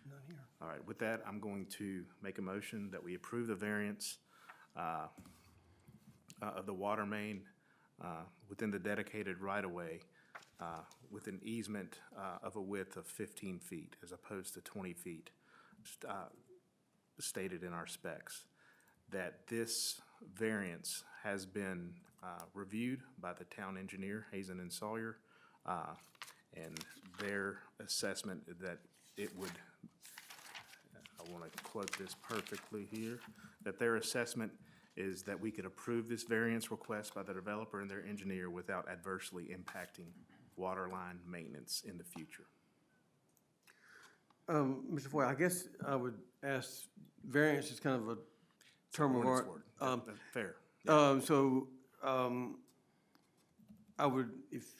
None here. All right, with that, I'm going to make a motion that we approve the variance of the water main within the dedicated right-of-way with an easement of a width of 15 feet as opposed to 20 feet stated in our specs. That this variance has been reviewed by the town engineer, Hazen and Sawyer, and their assessment that it would, I want to quote this perfectly here, that their assessment is that we could approve this variance request by the developer and their engineer without adversely impacting water line maintenance in the future. Mr. Foy, I guess I would ask, variance is kind of a term of art. That's fair. I would, if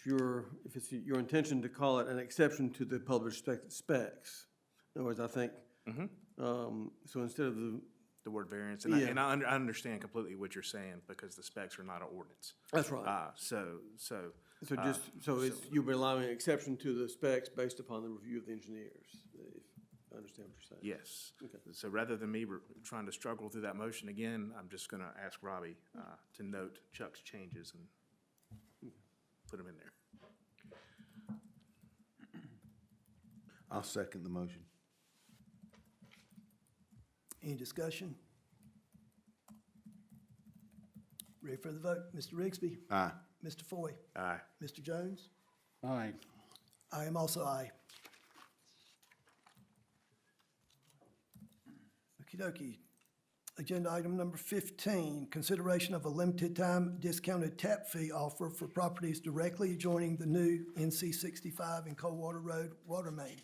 it's your intention to call it an exception to the published specs, in other words, I think, so instead of The word variance, and Yeah. I understand completely what you're saying because the specs are not an ordinance. that's right. You'll be allowing an exception to the specs based upon the review of the engineers, if I understand what you're saying. Yes. Okay. So rather than me trying to struggle through that motion again, I'm just gonna ask Robbie to note Chuck's changes and put them in there. I'll second the motion. Any discussion? Ready for the vote? Mr. Rigsby? Aye. Mr. Foy? Aye. Mr. Jones? Aye. I am also aye. Okey-dokey. Agenda item number 15, consideration of a limited time discounted tap fee offer for properties directly adjoining the new NC 65 and Coldwater Road water main.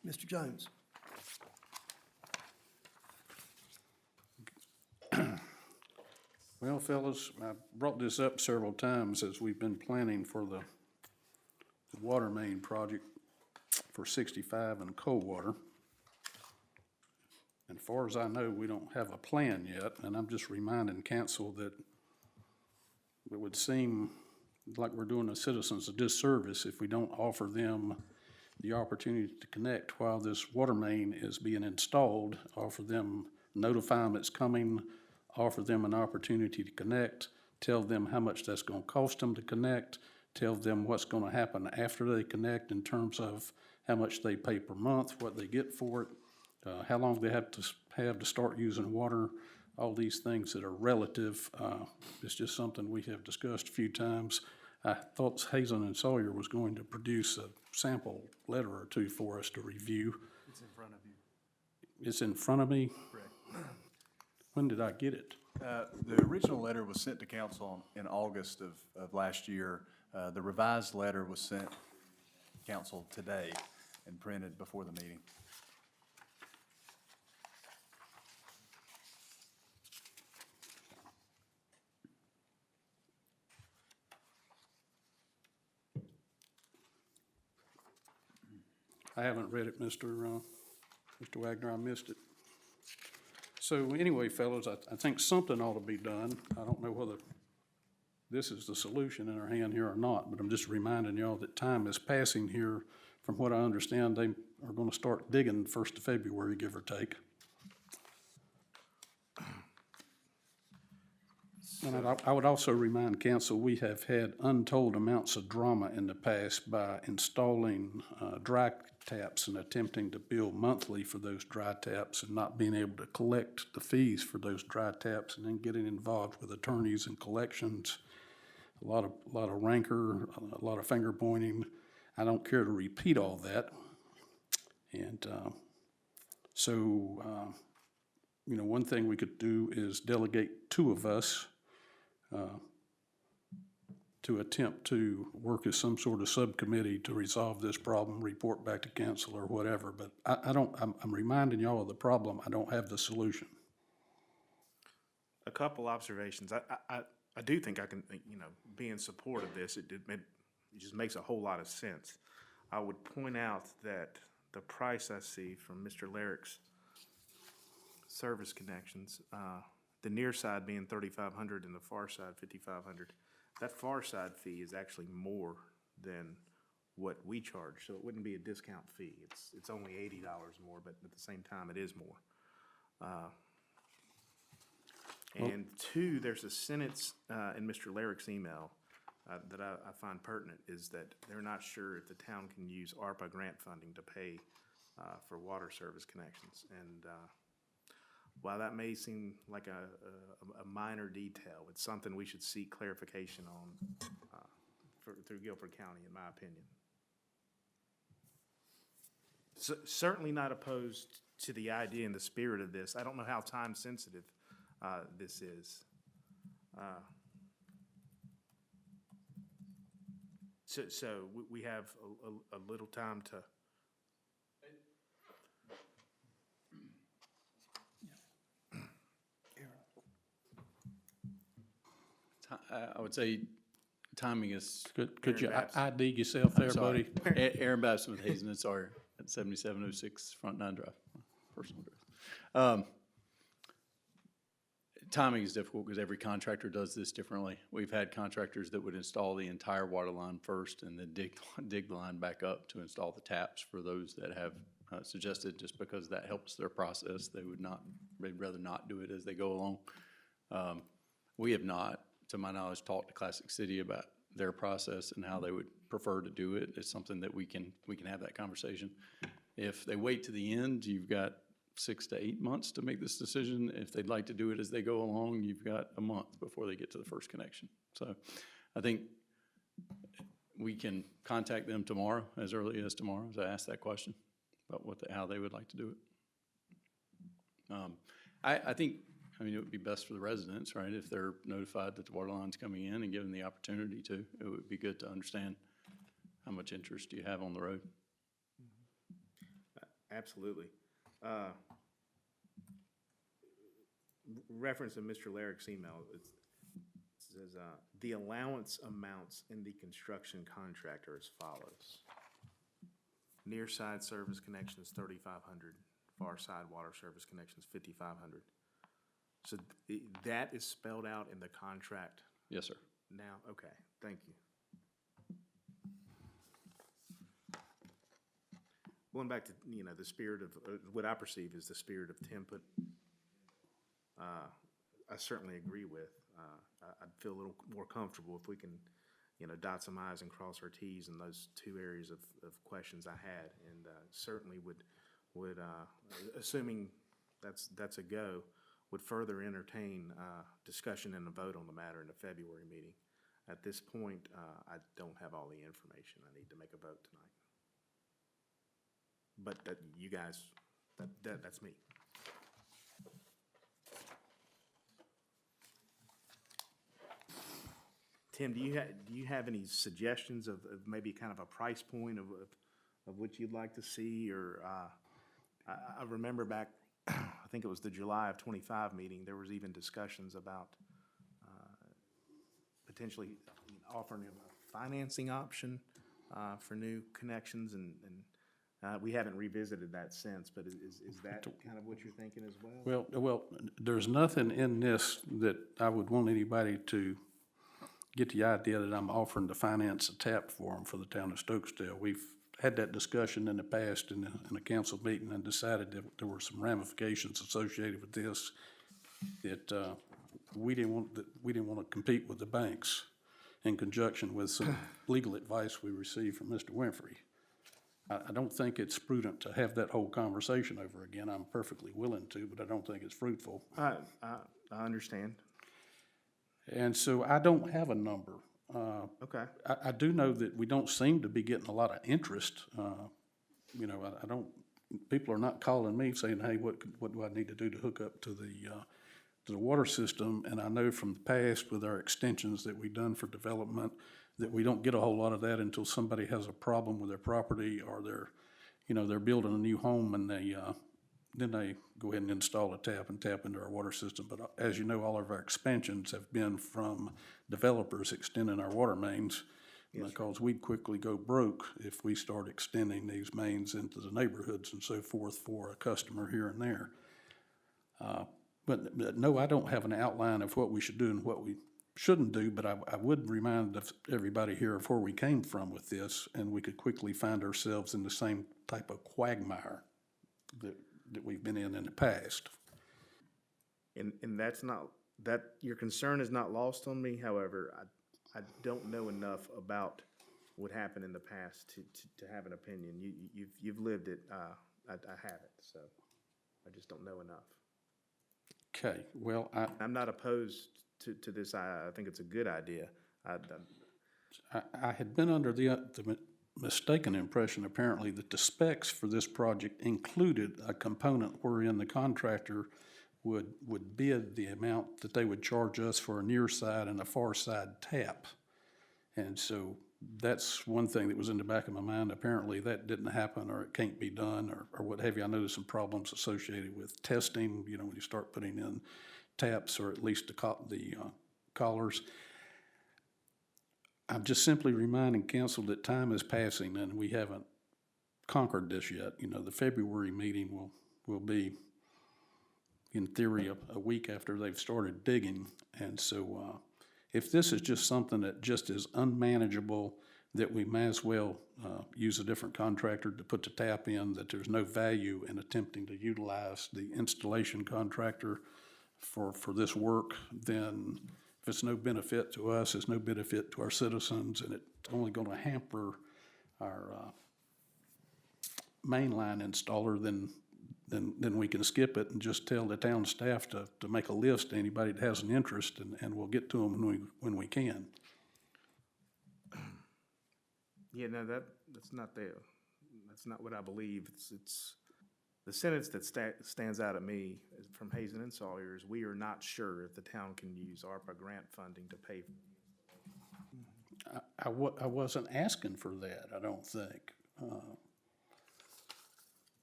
Mr. Jones? Well, fellas, I brought this up several times as we've been planning for the water main project for 65 and Coldwater. And far as I know, we don't have a plan yet, and I'm just reminding council that it would seem like we're doing the citizens a disservice if we don't offer them the opportunity to connect while this water main is being installed, offer them, notify them it's coming, offer them an opportunity to connect, tell them how much that's gonna cost them to connect, tell them what's gonna happen after they connect in terms of how much they pay per month, what they get for it, how long they have to start using water, all these things that are relative. It's just something we have discussed a few times. I thought Hazen and Sawyer was going to produce a sample letter or two for us to review. It's in front of you. It's in front of me? Correct. When did I get it? The original letter was sent to council in August of last year. The revised letter was sent to council today and printed before the meeting. I haven't read it, Mr. Wagner, I missed it. So anyway, fellows, I think something ought to be done. I don't know whether this is the solution in our hand here or not, but I'm just reminding y'all that time is passing here. From what I understand, they are gonna start digging 1st of February, give or take. And I would also remind council, we have had untold amounts of drama in the past by installing dry taps and attempting to bill monthly for those dry taps and not being able to collect the fees for those dry taps, and then getting involved with attorneys and collections. A lot of rancor, a lot of finger pointing. I don't care to repeat all that. And one thing we could do is delegate 2 of us to attempt to work as some sort of subcommittee to resolve this problem, report back to council or whatever. But I'm reminding y'all of the problem. I don't have the solution. A couple observations. I do think I can, be in support of this. It just makes a whole lot of sense. I would point out that the price I see from Mr. Lyric's service connections, the near side being $3,500 and the far side $5,500. That far side fee is actually more than what we charge, so it wouldn't be a discount fee. It's only $80 more, but at the same time, it is more. And 2, there's a sentence in Mr. Lyric's email that I find pertinent, is that they're not sure if the town can use ARPA grant funding to pay for water service connections. And while that may seem like a minor detail, it's something we should seek clarification on through Guilford County, in my opinion. Certainly not opposed to the idea and the spirit of this. I don't know how time sensitive this is. So we have a little time to. I would say timing is. Could you Babs. ID yourself there, buddy? Aaron Babson with Hazen and Sawyer at 7706 Front 9 Drive, personal address. Timing is difficult because every contractor does this differently. We've had contractors that would install the entire water line first and then dig the line back up to install the taps for those that have suggested, just because that helps their process. They'd rather not do it as they go along. We have not, to my knowledge, talked to Classic City about their process and how they would prefer to do it. It's something that we can have that conversation. If they wait to the end, you've got 6 to 8 months to make this decision. If they'd like to do it as they go along, you've got a month before they get to the first connection. So I think we can contact them tomorrow, as early as tomorrow, to ask that question about how they would like to do it. I think, it would be best for the residents, right? If they're notified that the water line's coming in and given the opportunity to, it would be good to understand how much interest do you have on the road. Absolutely. Reference in Mr. Lyric's email, it says, the allowance amounts in the construction contract are as follows. Near side service connection is $3,500, far side water service connection is $5,500. So that is spelled out in the contract Yes, sir. now? Okay, thank you. Going back to, the spirit of, what I perceive as the spirit of template, I certainly agree with. I'd feel a little more comfortable if we can, dot some i's and cross our t's in those 2 areas of questions I had, and certainly would assuming that's a go, would further entertain discussion and a vote on the matter in the February meeting. At this point, I don't have all the information. I need to make a vote tonight. But that you guys, that's me. Tim, do you have any suggestions of maybe kind of a price point of what you'd like to see? Or I remember back, I think it was the July of '25 meeting, there was even discussions about potentially offering a financing option for new connections, and We haven't revisited that since, but is that kind of what you're thinking as well? Well, there's nothing in this that I would want anybody to get the idea that I'm offering to finance a tap for them for the town of Stokesdale. We've had that discussion in the past in a council meeting and decided that there were some ramifications associated with this, that we didn't want to compete with the banks in conjunction with some legal advice we received from Mr. Winfrey. I don't think it's prudent to have that whole conversation over again. I'm perfectly willing to, but I don't think it's fruitful. I understand. And so I don't have a number. Okay. I do know that we don't seem to be getting a lot of interest. You know, I don't, people are not calling me saying, hey, what do I need to do to hook up to the water system? And I know from the past with our extensions that we've done for development, that we don't get a whole lot of that until somebody has a problem with their property, or they're building a new home and then they go ahead and install a tap and tap into our water system. But as you know, all of our expansions have been from developers extending our water mains, because we'd quickly go broke if we start extending these mains into the neighborhoods and so forth for a customer here and there. But no, I don't have an outline of what we should do and what we shouldn't do, but I would remind everybody here of where we came from with this, and we could quickly find ourselves in the same type of quagmire that we've been in the past. And that's not, that, your concern is not lost on me. However, I don't know enough about what happened in the past to have an opinion. You've lived it. I haven't, so I just don't know enough. Okay, well, I'm not opposed to this. I think it's a good idea. I had been under the mistaken impression, apparently, that the specs for this project included a component wherein the contractor would bid the amount that they would charge us for a near side and a far side tap. And so that's one thing that was in the back of my mind. Apparently that didn't happen, or it can't be done, or what have you. I know there's some problems associated with testing, you know, when you start putting in taps, or at least the collars. I'm just simply reminding council that time is passing and we haven't conquered this yet. You know, the February meeting will be, in theory, a week after they've started digging. And so if this is just something that just is unmanageable, that we may as well use a different contractor to put the tap in, that there's no value in attempting to utilize the installation contractor for this work, then if it's no benefit to us, it's no benefit to our citizens, and it's only going to hamper our mainline installer, then we can skip it and just tell the town staff to make a list to anybody that has an interest, and we'll get to them when we can. Yeah, no, that's not what I believe. It's the sentence that stands out at me from Hazen and Sawyer is, we are not sure if the town can use ARPA grant funding to pay. I wasn't asking for that, I don't think.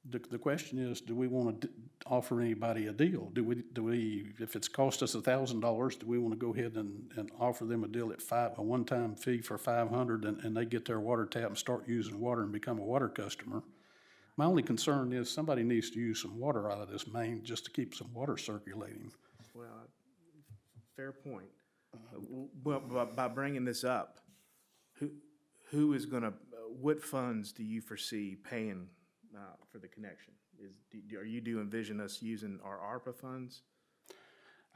The question is, do we want to offer anybody a deal? Do we, if it's cost us $1,000, do we want to go ahead and offer them a deal at a one-time fee for $500, and they get their water tap and start using water and become a water customer? My only concern is somebody needs to use some water out of this main just to keep some water circulating. Well, fair point. Well, by bringing this up, who is going to, what funds do you foresee paying for the connection? Do you envision us using our ARPA funds?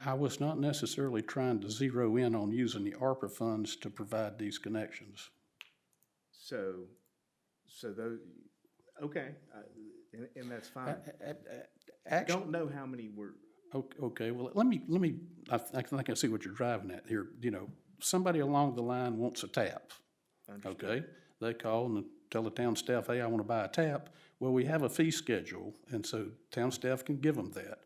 I was not necessarily trying to zero in on using the ARPA funds to provide these connections. So those, okay, and that's fine. I don't know how many were. Okay, well, let me, I think I see what you're driving at here. You know, somebody along the line wants a tap. Understood. Okay, they call and tell the town staff, hey, I want to buy a tap. Well, we have a fee schedule, and so town staff can give them that.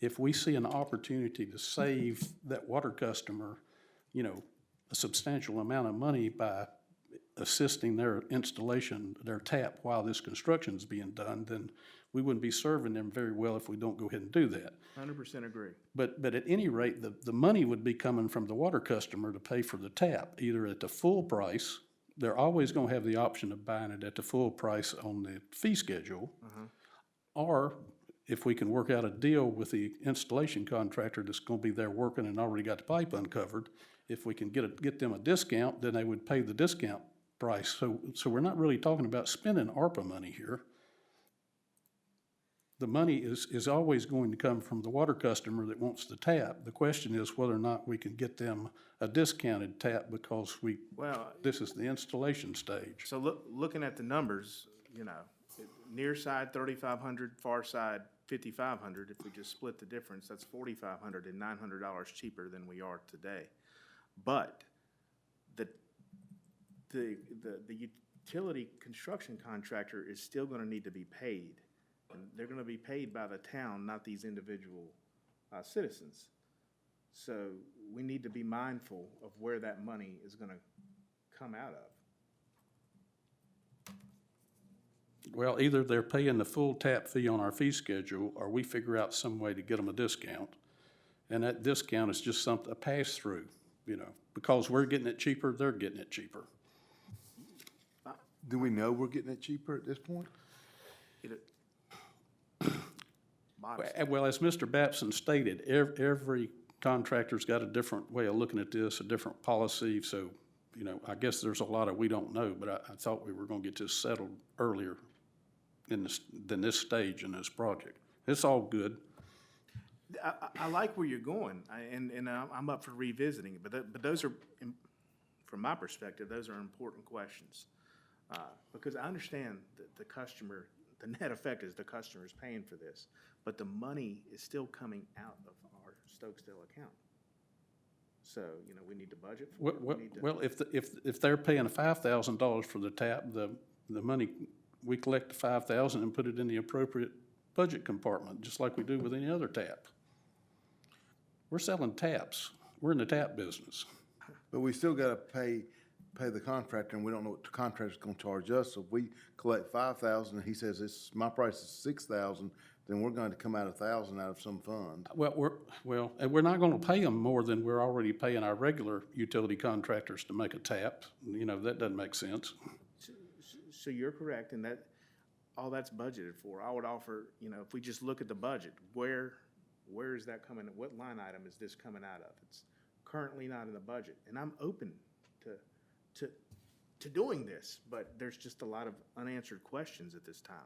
If we see an opportunity to save that water customer, you know, a substantial amount of money by assisting their installation, their tap, while this construction is being done, then we wouldn't be serving them very well if we don't go ahead and do that. 100% agree. But at any rate, the money would be coming from the water customer to pay for the tap, either at the full price they're always gonna have the option of buying it at the full price on the fee schedule. Or if we can work out a deal with the installation contractor that's gonna be there working and already got the pipe uncovered, if we can get them a discount, then they would pay the discount price. So we're not really talking about spending ARPA money here. The money is always going to come from the water customer that wants the tap. The question is whether or not we can get them a discounted tap because Well, this is the installation stage. so looking at the numbers, you know, near side 3,500, far side 5,500. If we just split the difference, that's $4,500 and $900 cheaper than we are today. But the utility construction contractor is still going to need to be paid, and they're going to be paid by the town, not these individual citizens. So we need to be mindful of where that money is going to come out of. Well, either they're paying the full tap fee on our fee schedule, or we figure out some way to get them a discount. And that discount is just a pass-through, you know, because we're getting it cheaper, they're getting it cheaper. Do we know we're getting it cheaper at this point? Well, as Mr. Babson stated, every contractor's got a different way of looking at this, a different policy, so, you know, I guess there's a lot of we don't know, but I thought we were gonna get this settled earlier than this stage in this project. It's all good. I like where you're going, and I'm up for revisiting it, but those are, from my perspective, those are important questions. Because I understand that the customer, the net effect is the customer is paying for this, but the money is still coming out of our Stokesdale account. So, you know, we need to budget for it. Well, if they're paying $5,000 for the tap, the money, we collect the $5,000 and put it in the appropriate budget compartment, just like we do with any other tap. We're selling taps. We're in the tap business. But we still gotta pay the contractor, and we don't know what the contractor's gonna charge us. So if we collect 5,000 and he says my price is 6,000, then we're going to come out 1,000 out of some fund. And we're not gonna pay them more than we're already paying our regular utility contractors to make a tap. You know, that doesn't make sense. So you're correct, and all that's budgeted for. I would offer, you know, if we just look at the budget, where is that coming, what line item is this coming out of? It's currently not in the budget, and I'm open to doing this, but there's just a lot of unanswered questions at this time.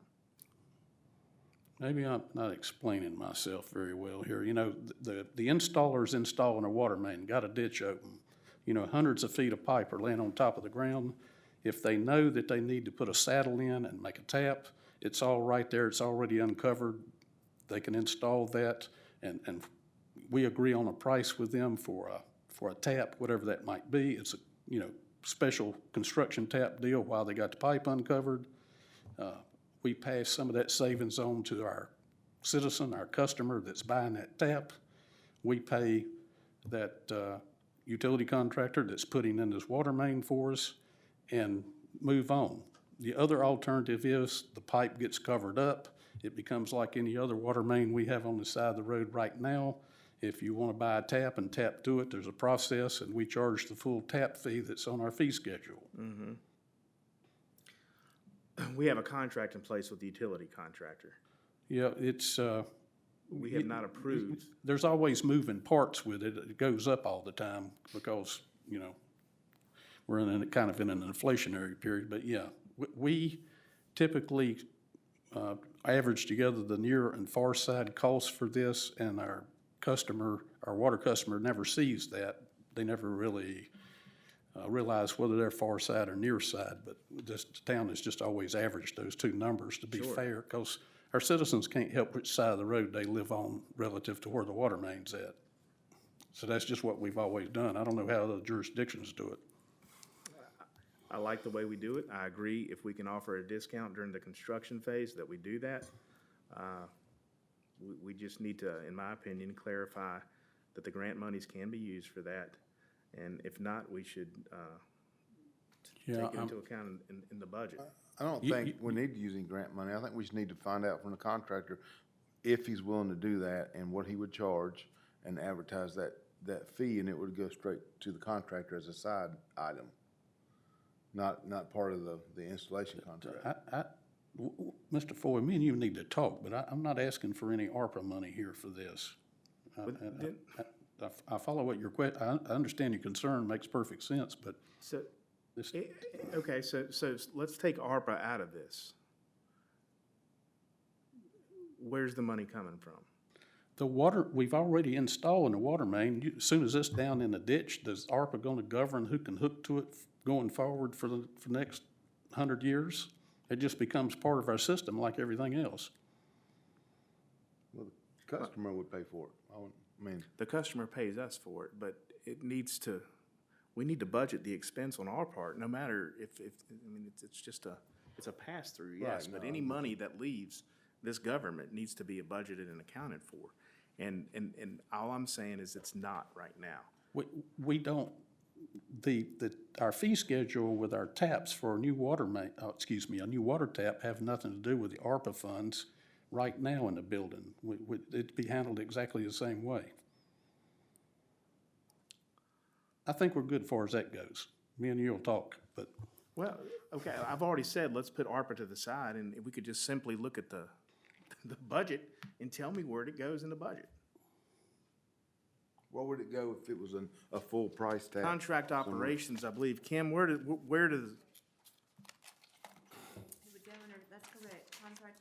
Maybe I'm not explaining myself very well here. You know, the installers installing a water main, got a ditch open. You know, hundreds of feet of pipe are laying on top of the ground. If they know that they need to put a saddle in and make a tap, it's all right there, it's already uncovered. They can install that, and we agree on a price with them for a tap, whatever that might be. It's a, you know, special construction tap deal while they got the pipe uncovered. We pass some of that savings on to our citizen, our customer that's buying that tap. We pay that utility contractor that's putting in this water main for us and move on. The other alternative is the pipe gets covered up. It becomes like any other water main we have on the side of the road right now. If you want to buy a tap and tap to it, there's a process, and we charge the full tap fee that's on our fee schedule. Mm-hmm. We have a contract in place with the utility contractor. Yeah, it's, We have not approved. there's always moving parts with it. It goes up all the time because, you know, we're in an inflationary period. But yeah, we typically average together the near and far side costs for this, and our water customer never sees that. They never really realize whether they're far side or near side, but the town has just always averaged those two numbers to be fair, because our citizens can't help which side of the road they live on relative to where the water main's at. So that's just what we've always done. I don't know how other jurisdictions do it. I like the way we do it. I agree if we can offer a discount during the construction phase that we do that. We just need to, in my opinion, clarify that the grant monies can be used for that. And if not, we should take it into account in the budget. I don't think we need to use any grant money. I think we just need to find out from the contractor if he's willing to do that and what he would charge, and advertise that fee, and it would go straight to the contractor as a side item. not part of the installation contract. Mr. Foy, me and you need to talk, but I'm not asking for any ARPA money here for this. I follow what your I understand your concern, makes perfect sense, but So, this, okay, so let's take ARPA out of this. Where's the money coming from? the water, we've already installed the water main. As soon as it's down in the ditch, is ARPA gonna govern who can hook to it going forward for the next 100 years? It just becomes part of our system like everything else. Well, the customer would pay for it. I mean, The customer pays us for it, but it needs to, we need to budget the expense on our part, no matter if, I mean, it's just it's a pass-through, yes, Right, but no, any money that leaves this government needs to be budgeted and accounted for. And all I'm saying is it's not right now. We don't, our fee schedule with our taps for a new water main, a new water tap have nothing to do with the ARPA funds right now in the building. It'd be handled exactly the same way. I think we're good as far as that goes. Me and you'll talk, but Well, okay, I've already said, let's put ARPA to the side, and we could just simply look at the budget and tell me where it goes in the budget. where would it go if it was a full price tag? Contract operations, I believe. Kim, where does, It would go under, that's correct, contract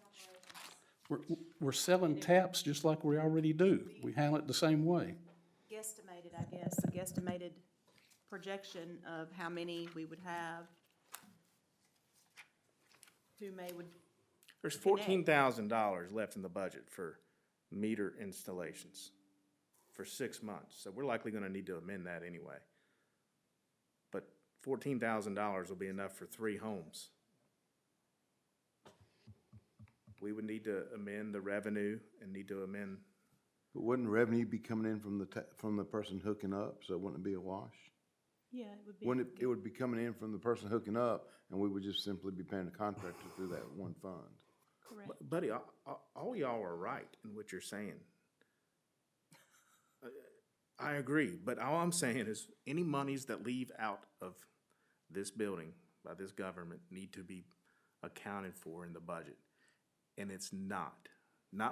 operations. we're selling taps just like we already do. We handle it the same way. Guesstimated, I guess, a guesstimated projection of how many we would have. Who may would, there's $14,000 left in the budget for meter installations for 6 months, so we're likely gonna need to amend that anyway. But $14,000 will be enough for 3 homes. We would need to amend the revenue and need to amend, But wouldn't revenue be coming in from the person hooking up, so wouldn't it be a wash? yeah, it would be. Wouldn't it would be coming in from the person hooking up, and we would just simply be paying the contractor through that one fund. Correct. buddy, all y'all are right in what you're saying. I agree, but all I'm saying is any monies that leave out of this building by this government need to be accounted for in the budget. And it's not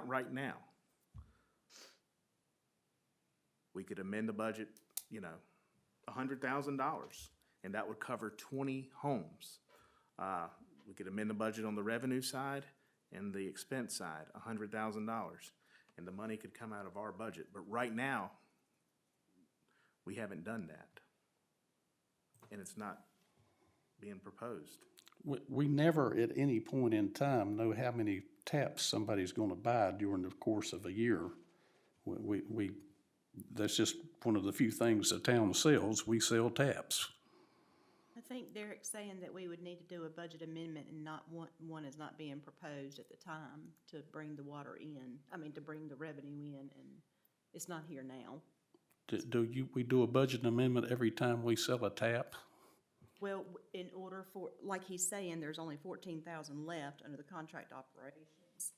right now. We could amend the budget, $100,000, and that would cover 20 homes. We could amend the budget on the revenue side and the expense side, $100,000, and the money could come out of our budget. But right now, we haven't done that, and it's not being proposed. We never at any point in time know how many taps somebody's gonna buy during the course of a year. That's just one of the few things the town sells. We sell taps. I think Derek's saying that we would need to do a budget amendment and not one is not being proposed at the time to bring the water in, to bring the revenue in, and it's not here now. We do a budget amendment every time we sell a tap? Well, in order for, like he's saying, there's only 14,000 left under the contract operations.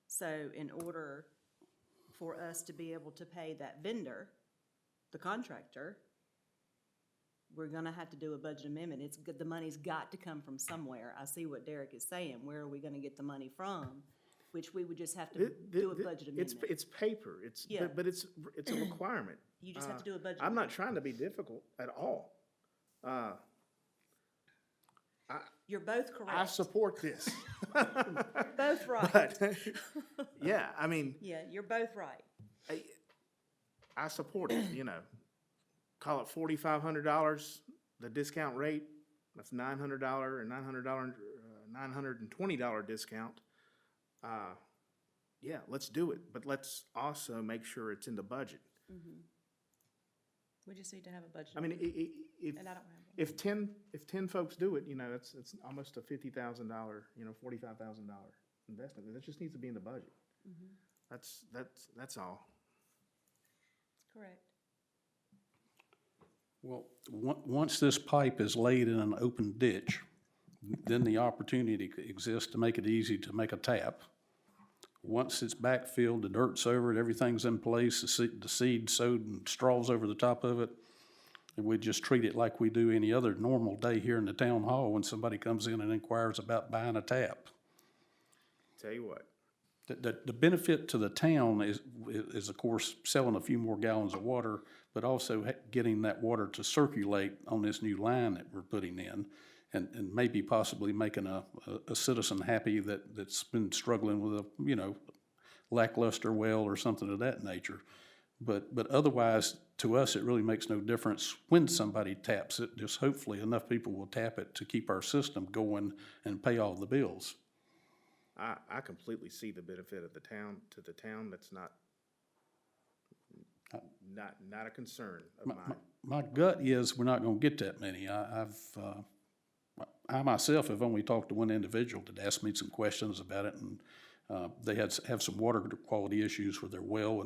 So in order for us to be able to pay that vendor, the contractor, we're gonna have to do a budget amendment. The money's got to come from somewhere. I see what Derek is saying. Where are we gonna get the money from? Which we would just have to do a budget amendment. It's paper, Yeah. but it's a requirement. You just have to do a budget. I'm not amendment. trying to be difficult at all. You're both I correct. support this. Both right. But, yeah, Yeah, you're both right. I support it, Call it $4,500, the discount rate, that's $900 or $920 discount. Yeah, let's do it, but let's also make sure it's in the budget. We just need to have a budget. I mean, And I don't have one. if 10 folks do it, it's almost a $50,000, $45,000 investment. That just needs to be in the budget. That's all. Correct. Well, once this pipe is laid in an open ditch, then the opportunity exists to make it easy to make a tap. Once it's backfilled, the dirt's over it, everything in place, the seed sowed and straws over the top of it, And we just treat it like we do any other normal day here in the town hall when somebody comes in and inquires about buying a tap. Tell you what, The benefit to the town is of course selling a few more gallons of water, but also getting that water to circulate on this new line that we're putting in, and maybe possibly making a citizen happy that's been struggling with a, you know, lackluster well or something of that nature. But otherwise, to us, it really makes no difference when somebody taps it. Just hopefully enough people will tap it to keep our system going and pay all the bills. I completely see the benefit of the town, to the town. That's not a concern of mine. My gut is we're not gonna get that many. I myself have only talked to one individual that asked me some questions about it, and they have some water quality issues with their well,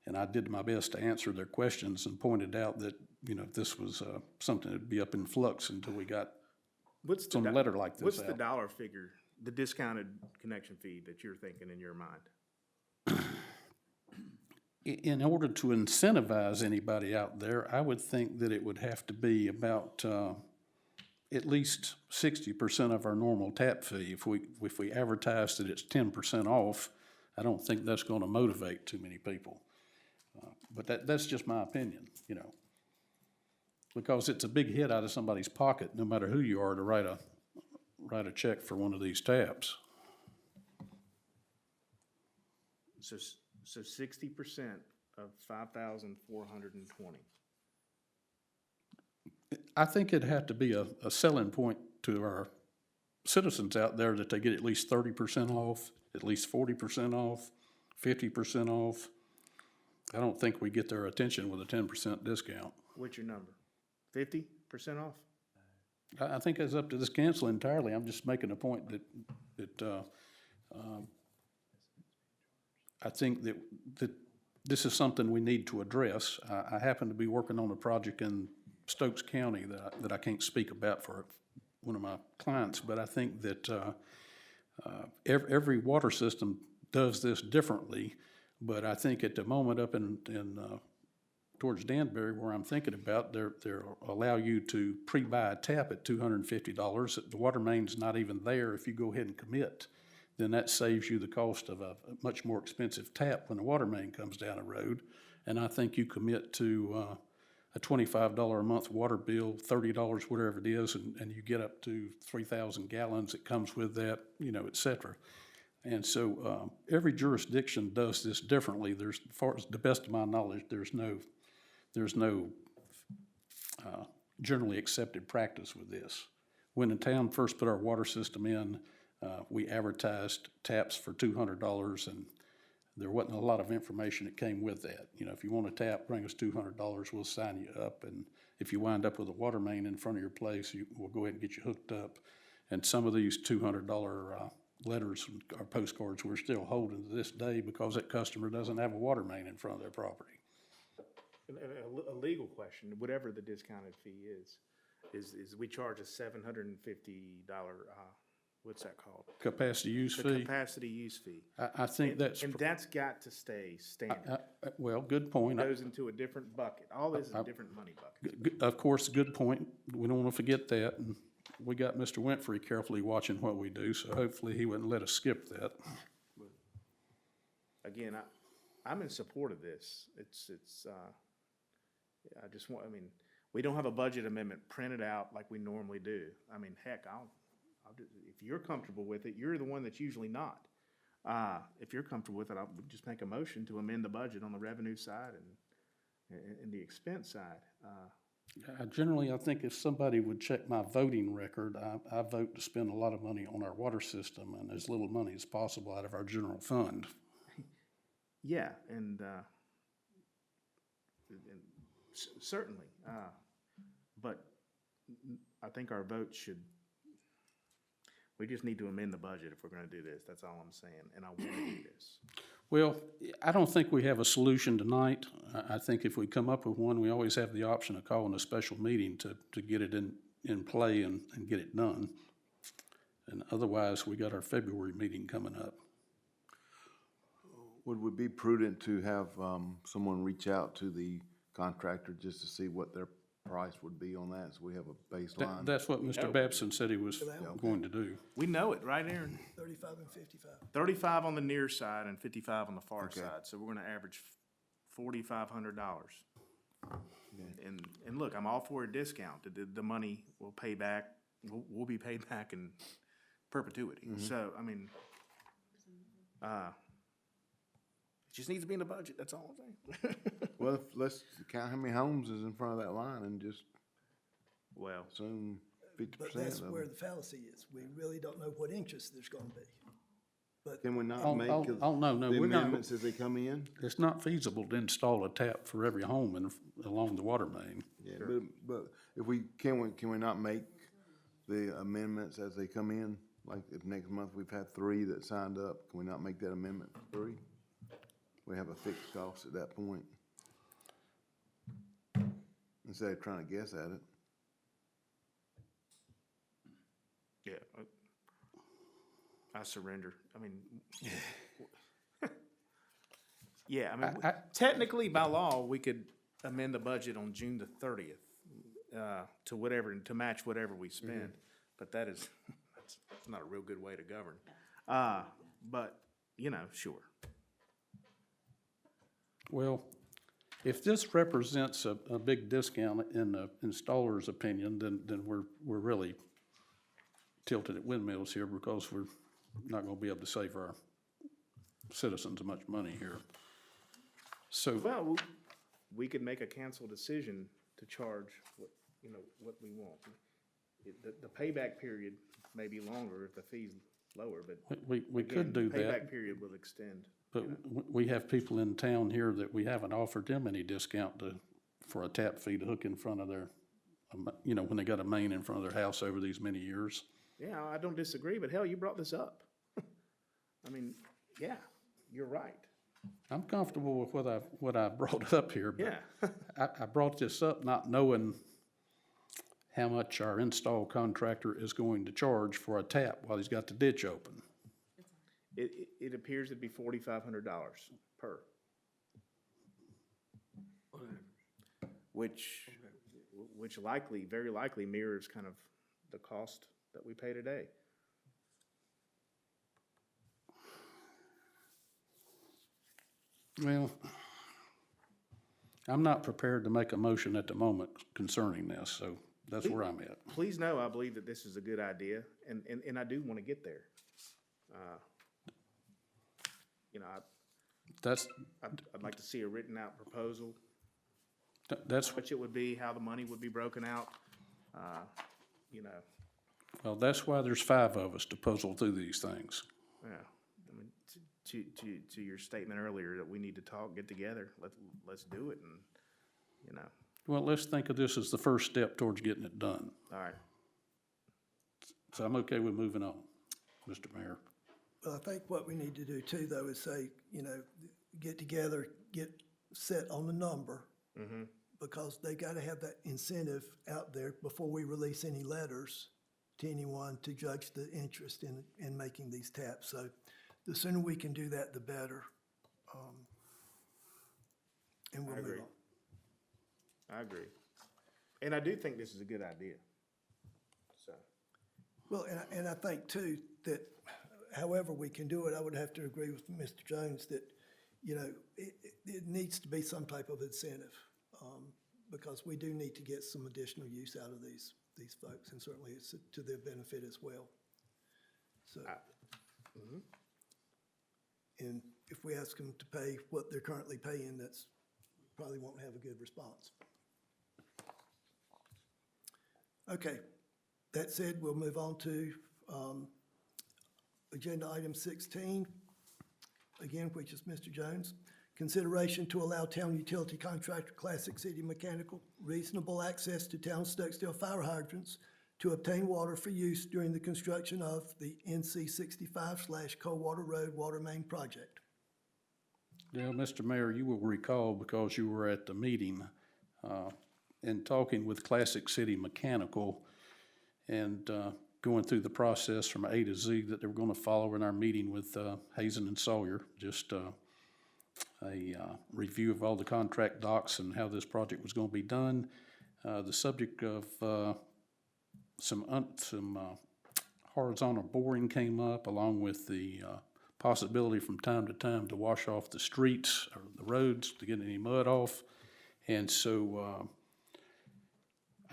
and I did my best to answer their questions and pointed out that, you know, this was something that'd be up in flux until we got some letter like this out. What's the dollar figure, the discounted connection fee that you're thinking in your mind? In order to incentivize anybody out there, I would think that it would have to be about at least 60% of our normal tap fee. If we advertise that it's 10% off, I don't think that's going to motivate too many people. But that's just my opinion, you know, because it's a big hit out of somebody's pocket, no matter who you are, to write a check for one of these taps. So 60% of 5,420. I think it'd have to be a selling point to our citizens out there that they get at least 30% off, at least 40% off, 50% off. I don't think we get their attention with a 10% discount. What's your number? 50% off? I think that's up to this council entirely. I'm just making a point that I think that this is something we need to address. I happen to be working on a project in Stokes County that I can't speak about for one of my clients, but I think that every water system does this differently. But I think at the moment up in towards Danbury, where I'm thinking about, they'll allow you to pre-buy a tap at $250. The water main's not even there. If you go ahead and commit, then that saves you the cost of a much more expensive tap when the water main comes down the road. And I think you commit to a $25 a month water bill, $30, whatever it is, and you get up to 3,000 gallons. It comes with that, you know, et cetera. And so every jurisdiction does this differently. As far as the best of my knowledge, there's no generally accepted practice with this. When the town first put our water system in, we advertised taps for $200, and there wasn't a lot of information that came with that. You know, if you want a tap, bring us $200, we'll sign you up. And if you wind up with a water main in front of your place, we'll go ahead and get you hooked up. And some of these $200 letters or postcards we're still holding to this day because that customer doesn't have a water main in front of their property. A legal question, whatever the discounted fee is we charge a $750, what's that called? Capacity use fee? The capacity use fee. I think that's... And that's got to stay standard. Well, good point. It goes into a different bucket. All this is a different money bucket. Of course, good point. We don't want to forget that. And we got Mr. Winfrey carefully watching what we do, so hopefully he wouldn't let us skip that. Again, I'm in support of this. We don't have a budget amendment printed out like we normally do. I mean, heck, I'll do, if you're comfortable with it, you're the one that's usually not. If you're comfortable with it, I'll just make a motion to amend the budget on the revenue side and the expense side. Generally, I think if somebody would check my voting record, I vote to spend a lot of money on our water system and as little money as possible out of our general fund. Yeah, and certainly, but I think our vote we just need to amend the budget if we're going to do this. That's all I'm saying, and I want to do this. Well, I don't think we have a solution tonight. I think if we come up with one, we always have the option of calling a special meeting to get it in play and get it done. And otherwise, we got our February meeting coming up. Would it be prudent to have someone reach out to the contractor just to see what their price would be on that, so we have a baseline. That's what Mr. Babson said he was going to do. We know it, right, Aaron? 35 and 55. 35 on the near side and 55 on the far Okay. side, so we're gonna average $4,500. And look, I'm all for a discount, the money will pay back, we'll be paid back in perpetuity. So, I mean, it just needs to be in the budget, that's all I'm saying. Well, let's count how many homes is in front of that line and just Well, assume 50% But that's of where them. the fallacy is. We really don't know what interest there's gonna be. But Can we not Oh, make oh, oh, no, the we're not- amendments as they come in? It's not feasible to install a tap for every home along the water main. Yeah, but if can we not make the amendments as they come in? Like if next month we've had 3 that signed up, can we not make that amendment for 3? We have a fixed cost at that point. Instead of trying to guess at it. yeah, I surrender, I mean, yeah, I mean, technically by law, we could amend the budget on June the 30th, to whatever, to match whatever we spend, but that's not a real good way to govern. But, you know, sure. Well, if this represents a big discount in the installer's opinion, then we're really tilted at windmills here because we're not gonna be able to save our citizens much money here. So, Well, we could make a cancel decision to charge what, you know, what we want. The payback period may be longer if the fee's lower, but we could do again, that, payback period will extend. but we have people in town here that we haven't offered them any discount for a tap fee to hook in front of their, when they got a main in front of their house over these many years. Yeah, I don't disagree, but hell, you brought this up. I mean, yeah, you're right. I'm comfortable with what I brought up here, but Yeah. I brought this up not knowing how much our install contractor is going to charge for a tap while he's got the ditch open. It appears to be $4,500 per. Which likely, very likely mirrors kind of the cost that we pay today. Well, I'm not prepared to make a motion at the moment concerning this, so that's where I'm at. Please know, I believe that this is a good idea, and I do want to get there. You know, I'd like to see a written out proposal, That's, how much it would be, how the money would be broken out, you know, well, that's why there's 5 of us to puzzle through these things. yeah. I mean, to your statement earlier that we need to talk, get together, let's do it, and, you know, Well, let's think of this as the first step towards getting it done. all right. So I'm okay with moving on, Mr. Mayor. Well, I think what we need to do too, though, is say, get together, get set on the number. Because they gotta have that incentive out there before we release any letters to anyone to judge the interest in making these taps. So the sooner we can do that, the better. And we'll move agree. on. I agree. And I do think this is a good idea, so. Well, and I think too, that however we can do it, I would have to agree with Mr. Jones that, it needs to be some type of incentive. Because we do need to get some additional use out of these folks, and certainly it's to their benefit as well. So. And if we ask them to pay what they're currently paying, that's, probably won't have a good response. Okay, that said, we'll move on to, agenda item 16, again, which is Mr. Jones. Consideration to allow town utility contractor Classic City Mechanical reasonable access to town Stokesdale fire hydrants to obtain water for use during the construction of the NC 65/Coldwater Road Water Main Project. Yeah, Mr. Mayor, you will recall, because you were at the meeting, in talking with Classic City Mechanical and going through the process from A to Z that they were gonna follow in our meeting with Hazen and Sawyer, just a review of all the contract docs and how this project was gonna be done. the subject of some horizontal boring came up, along with the possibility from time to time to wash off the streets or the roads to get any mud off. And so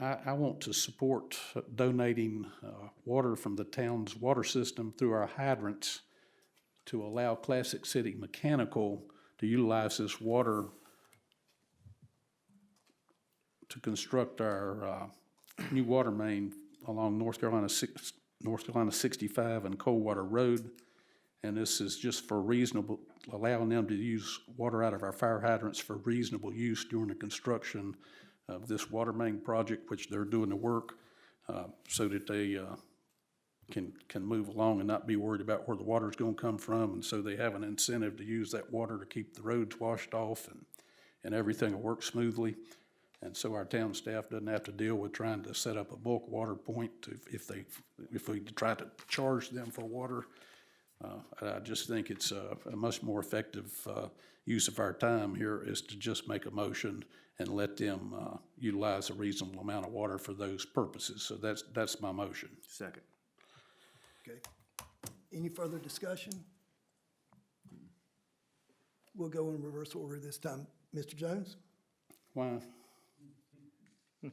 I want to support donating water from the town's water system through our hydrants to allow Classic City Mechanical to utilize this water to construct our new water main along North Carolina 65 and Coldwater Road. And this is just for reasonable, allowing them to use water out of our fire hydrants for reasonable use during the construction of this water main project, which they're doing the work so that they can move along and not be worried about where the water's gonna come from. And so they have an incentive to use that water to keep the roads washed off and everything will work smoothly. And so our town staff doesn't have to deal with trying to set up a bulk water point if we try to charge them for water. I just think it's a much more effective use of our time here is to just make a motion and let them utilize a reasonable amount of water for those purposes. So that's my motion. Second. Okay. Any further discussion? We'll go in reverse order this time. Mr. Jones? Why?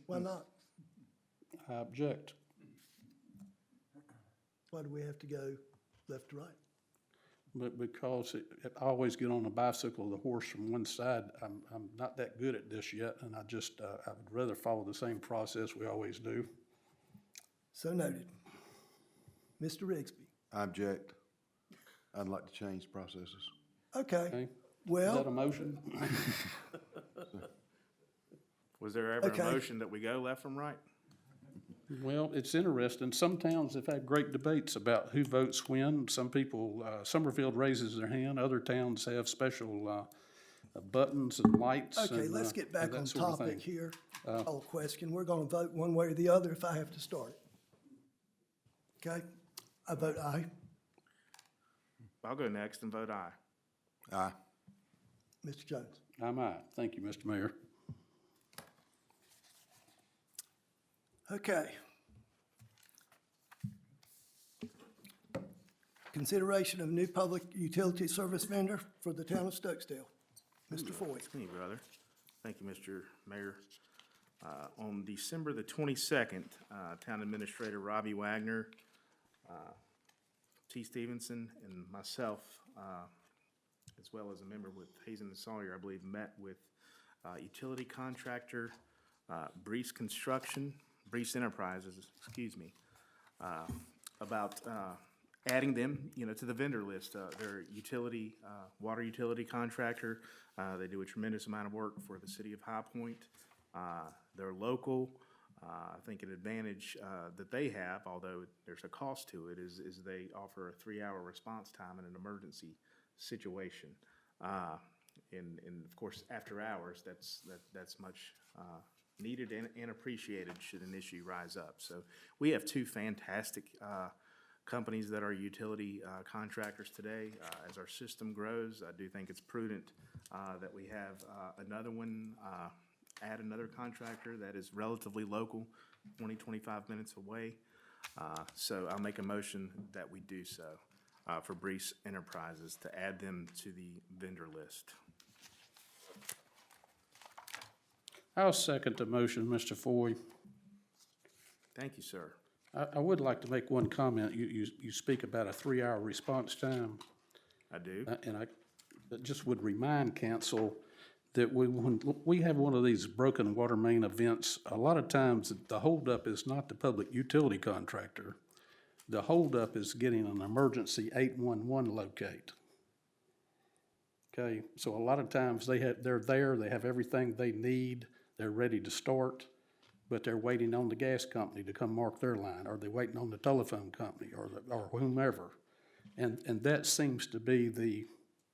Why not? I object. Why do we have to go left to right? But because I always get on a bicycle, the horse from one side, I'm not that good at this yet, and I would rather follow the same process we always do. So noted. Mr. Rigsby? I object. I'd like to change processes. Okay, Okay? Is that a well, motion? Was there ever Okay. a motion that we go left from right? Well, it's interesting. Some towns have had great debates about who votes when. Some people, Summerfield raises their hand. Other towns have special buttons and lights. okay, and, let's get back that on sort of topic thing. here. Call question. We're gonna vote one way or the other if I have to start it. Okay, I vote aye. I'll go next and vote aye. Aye. Mr. Jones? I'm aye. Thank you, Mr. Mayor. Okay. Consideration of new public utility service vendor for the town of Stokesdale. Mr. Foy. It's me, brother. Thank you, Mr. Mayor. On December the 22nd, Town Administrator Robbie Wagner, T. Stevenson, and myself, as well as a member with Hazen and Sawyer, I believe, met with utility contractor Brees Enterprises, excuse me, about adding them, to the vendor list. They're utility, water utility contractor. They do a tremendous amount of work for the city of High Point. They're local. I think an advantage that they have, although there's a cost to it, is they offer a 3-hour response time in an emergency situation. And of course, after hours, that's much needed and appreciated should an issue rise up. So we have two fantastic companies that are utility contractors today. As our system grows, I do think it's prudent that we have another one, add another contractor that is relatively local, 20, 25 minutes away. So I'll make a motion that we do so for Brees Enterprises to add them to the vendor list. I'll second the motion, Mr. Foy. Thank you, sir. I would like to make one comment. You speak about a 3-hour response time. I do. And I just would remind council that when we have one of these broken water main events, a lot of times the holdup is not the public utility contractor. The holdup is getting an emergency 811 locate. Okay, so a lot of times they're there, they have everything they need, they're ready to start, but they're waiting on the gas company to come mark their line, or they're waiting on the telephone company or whomever. And that seems to be the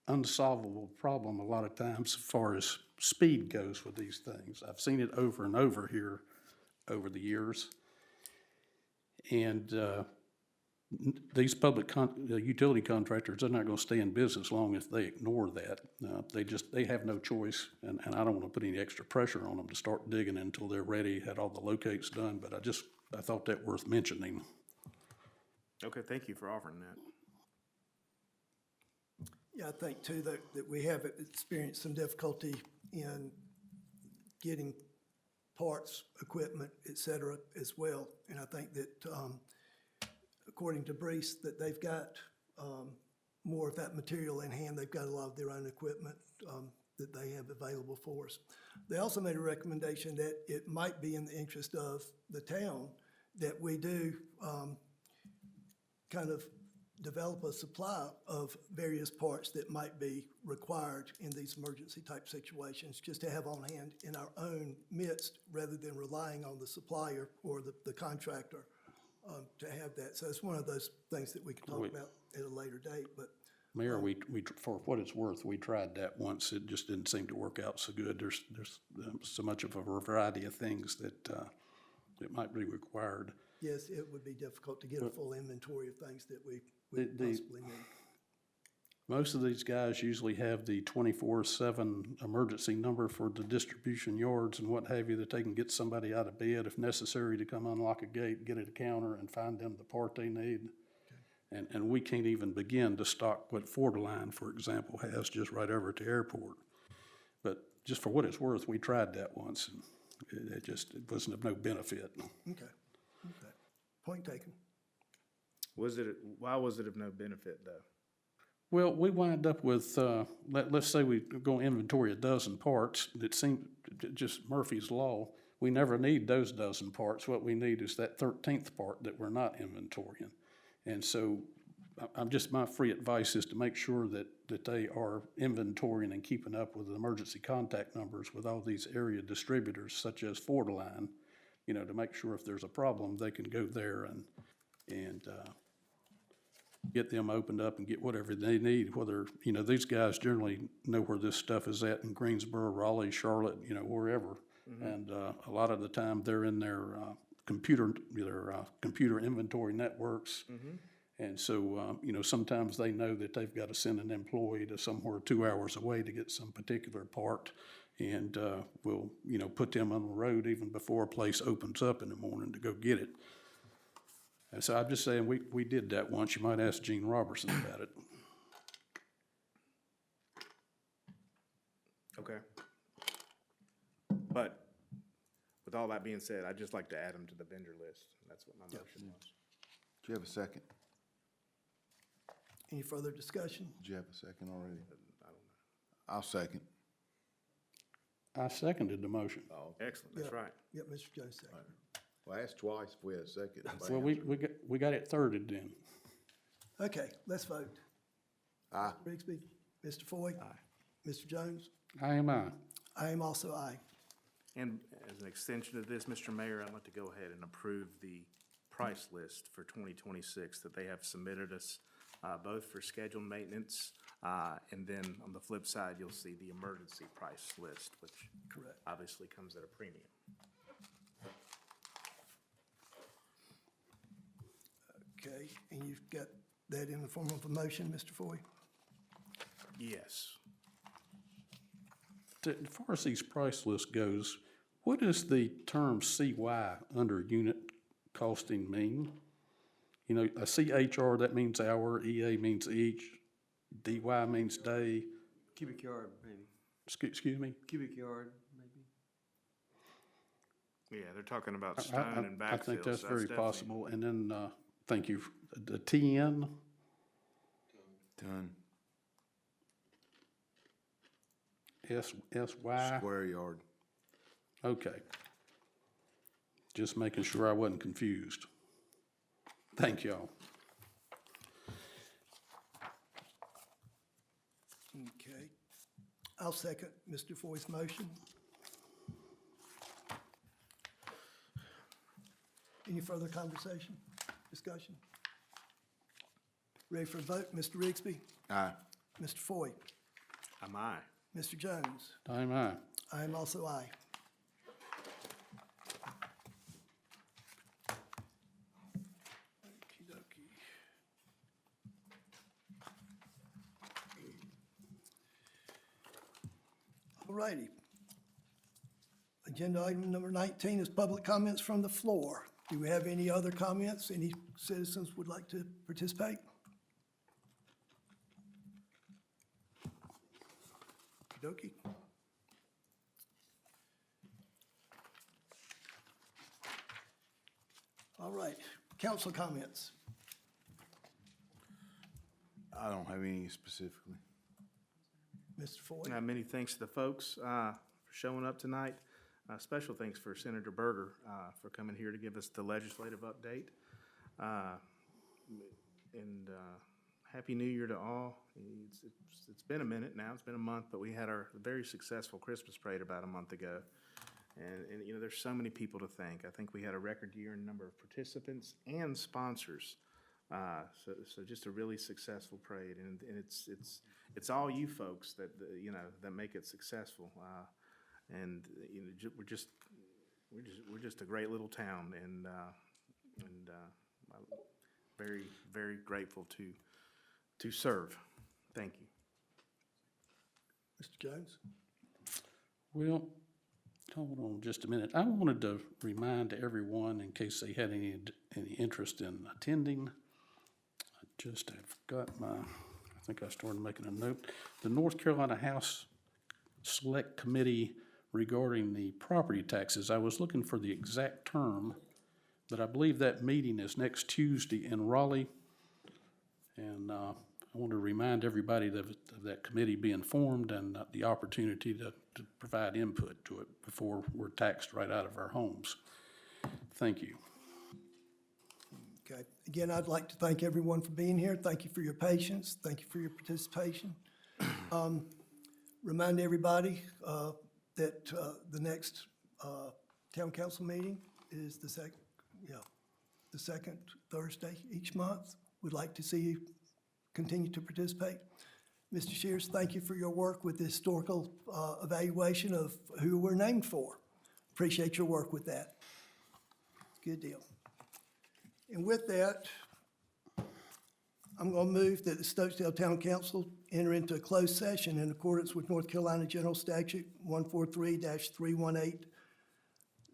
unsolvable problem a lot of times as far as speed goes with these things. I've seen it over and over here over the years. And these utility contractors, they're not gonna stay in business long if they ignore that. They have no choice, and I don't wanna put any extra pressure on them to start digging until they're ready, had all the locates done, but I thought that worth mentioning. Okay, thank you for offering that. Yeah, I think too that we have experienced some difficulty in getting parts, equipment, et cetera, as well. And I think that, according to Brees, that they've got more of that material in hand. They've got a lot of their own equipment that they have available for us. They also made a recommendation that it might be in the interest of the town that we do kind of develop a supply of various parts that might be required in these emergency type situations, just to have on hand in our own midst, rather than relying on the supplier or the contractor to have that. So it's one of those things that we can talk about at a later date, but. Mayor, for what it's worth, we tried that once. It just didn't seem to work out so good. There's so much of a variety of things that might be required. Yes, it would be difficult to get a full inventory of things that we possibly need. Most of these guys usually have the 24/7 emergency number for the distribution yards and what have you, that they can get somebody out of bed if necessary to come unlock a gate, get at a counter, and find them the part they need. And we can't even begin to stock what Ford Line, for example, has just right over at the airport. But just for what it's worth, we tried that once, and it wasn't of no benefit. Okay. Point taken. Why was it of no benefit, though? Well, we wind up with, let's say we go inventory a dozen parts. It seemed just Murphy's Law. We never need those dozen parts. What we need is that 13th part that we're not inventorying. And so my free advice is to make sure that they are inventorying and keeping up with the emergency contact numbers with all these area distributors such as Ford Line, to make sure if there's a problem, they can go there and get them opened up and get whatever they need, whether, these guys generally know where this stuff is at in Greensboro, Raleigh, Charlotte, wherever. Mm-hmm. And a lot of the time they're in their computer inventory networks. Mm-hmm. And so, sometimes they know that they've got to send an employee to somewhere 2 hours away to get some particular part. And we'll, put them on the road even before a place opens up in the morning to go get it. And so I'm just saying, we did that once. You might ask Gene Robertson about it. Okay. But with all that being said, I'd just like to add them to the vendor list. That's what my motion was. Do you have a second? Any further discussion? Did you have a second already? I don't know. I'll second. I seconded the motion. Oh, Excellent, that's right. Yep, Mr. Jones seconded. well, I asked twice if we had a second. Well, we got it thirded then. Okay, let's vote. Aye. Rigsby, Mr. Foy? Aye. Mr. Jones? I am I. I am also aye. And as an extension of this, Mr. Mayor, I'd like to go ahead and approve the price list for 2026 that they have submitted us, both for scheduled maintenance, and then on the flip side, you'll see the emergency price list, which Correct. obviously comes at a premium. Okay, and you've got that in the form of a motion, Mr. Foy? Yes. As far as these price list goes, what does the term CY under unit costing mean? A CHR, that means hour, EA means each, DY means day. Cubic yard, maybe. Excuse me? Cubic yard, maybe. Yeah, they're talking about stone and backfill. I think that's so very definitely- possible. And then, thank you, the TN, Ton, SY. square yard. Okay. Just making sure I wasn't confused. Thank y'all. Okay. I'll second Mr. Foy's motion. Any further conversation, discussion? Ready for a vote? Mr. Rigsby? Aye. Mr. Foy? Am I? Mr. Jones? Time I. I am also aye. Okey-dokey. All righty. Agenda item number 19 is public comments from the floor. Do we have any other comments? Any citizens would like to participate? Okey-dokey. All right, council comments. I don't have any specifically. Mr. Foy? Many thanks to the folks for showing up tonight. Special thanks for Senator Berger for coming here to give us the legislative update. And Happy New Year to all. It's been a minute now, it's been a month, but we had our very successful Christmas parade about a month ago. And you know, there's so many people to thank. I think we had a record year in number of participants and sponsors. So just a really successful parade, and it's all you folks that you know that make it successful. And you know, we're just a great little town, and I'm very grateful to serve. Thank you. Mr. Jones? Well, hold on just a minute. I wanted to remind everyone, in case they had any interest in attending, I just have got I think I started making a note. The North Carolina House Select Committee regarding the property taxes. I was looking for the exact term, but I believe that meeting is next Tuesday in Raleigh. And I want to remind everybody of that committee being formed and the opportunity to provide input to it before we're taxed right out of our homes. Thank you. Okay. Again, I'd like to thank everyone for being here. Thank you for your patience. Thank you for your participation. Remind everybody that the next town council meeting is the second Thursday each month. We'd like to see you continue to participate. Mr. Shears, thank you for your work with the historical evaluation of who we're named for. Appreciate your work with that. Good deal. And with that, I'm going to move that the Stokesdale Town Council enter into a closed session in accordance with North Carolina General Statute 143-318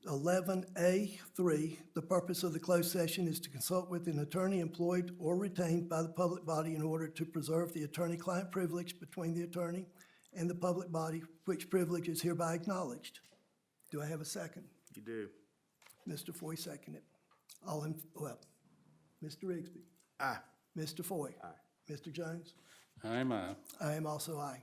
11A3. The purpose of the closed session is to consult with an attorney employed or retained by the public body in order to preserve the attorney-client privilege between the attorney and the public body, which privilege is hereby acknowledged. Do I have a second? You do. Mr. Foy seconded. Mr. Rigsby. Aye. Mr. Foy. Aye. Mr. Jones. I I am also aye.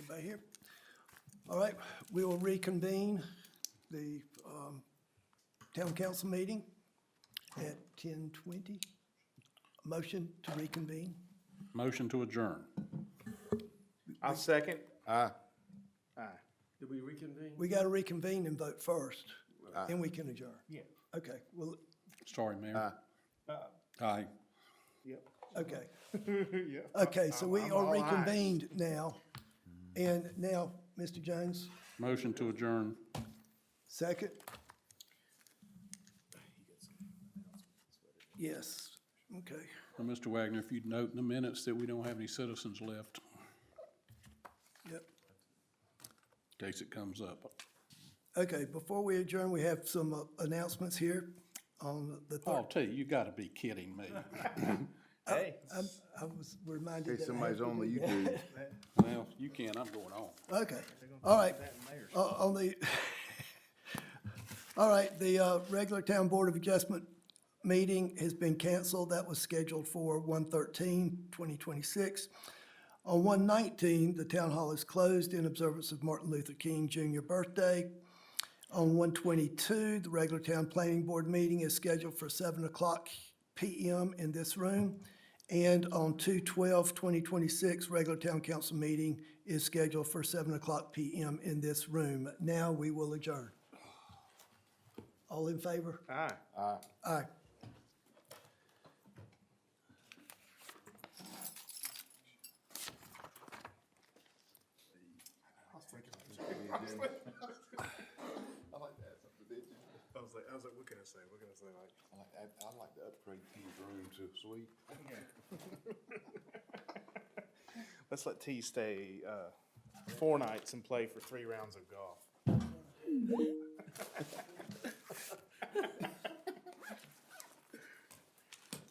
Everybody here? All right, we will reconvene the town council meeting at 10:20. Motion to reconvene. Motion to adjourn. I'll second. Did we reconvene? We got to reconvene and vote first, then we can adjourn. Yeah. Okay, well, Sorry, Mayor. Aye. okay. Okay, so we are reconvened now. And now, Mr. Jones, Motion to adjourn. second? Yes, okay. Well, Mr. Wagner, if you'd note in the minutes that we don't have any citizens left, Yep. in case it comes up. Okay, before we adjourn, we have some announcements here on the Oh, I'll third. tell you, you gotta be kidding me. Hey. I was reminded In that. case I somebody's have to on the do that. YouTube. Well, you can, I'm going on. Okay, all right. On the, all right, the regular Town Board of Adjustment meeting has been canceled. That was scheduled for 1/13/2026. On 1/19, the town hall is closed in observance of Martin Luther King Jr. birthday. On 1/22, the regular town planning board meeting is scheduled for 7:00 PM in this room. And on 2/12/2026, regular town council meeting is scheduled for 7:00 PM in this room. Now we will adjourn. All in favor? Aye. Aye. I was like, what can I say? What can I say? I'd like to upgrade T's room to a suite. Let's let T stay 4 nights and play for 3 rounds of golf.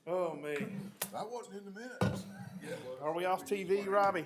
Oh, man. I wasn't in the minutes. Are we off TV, Robbie?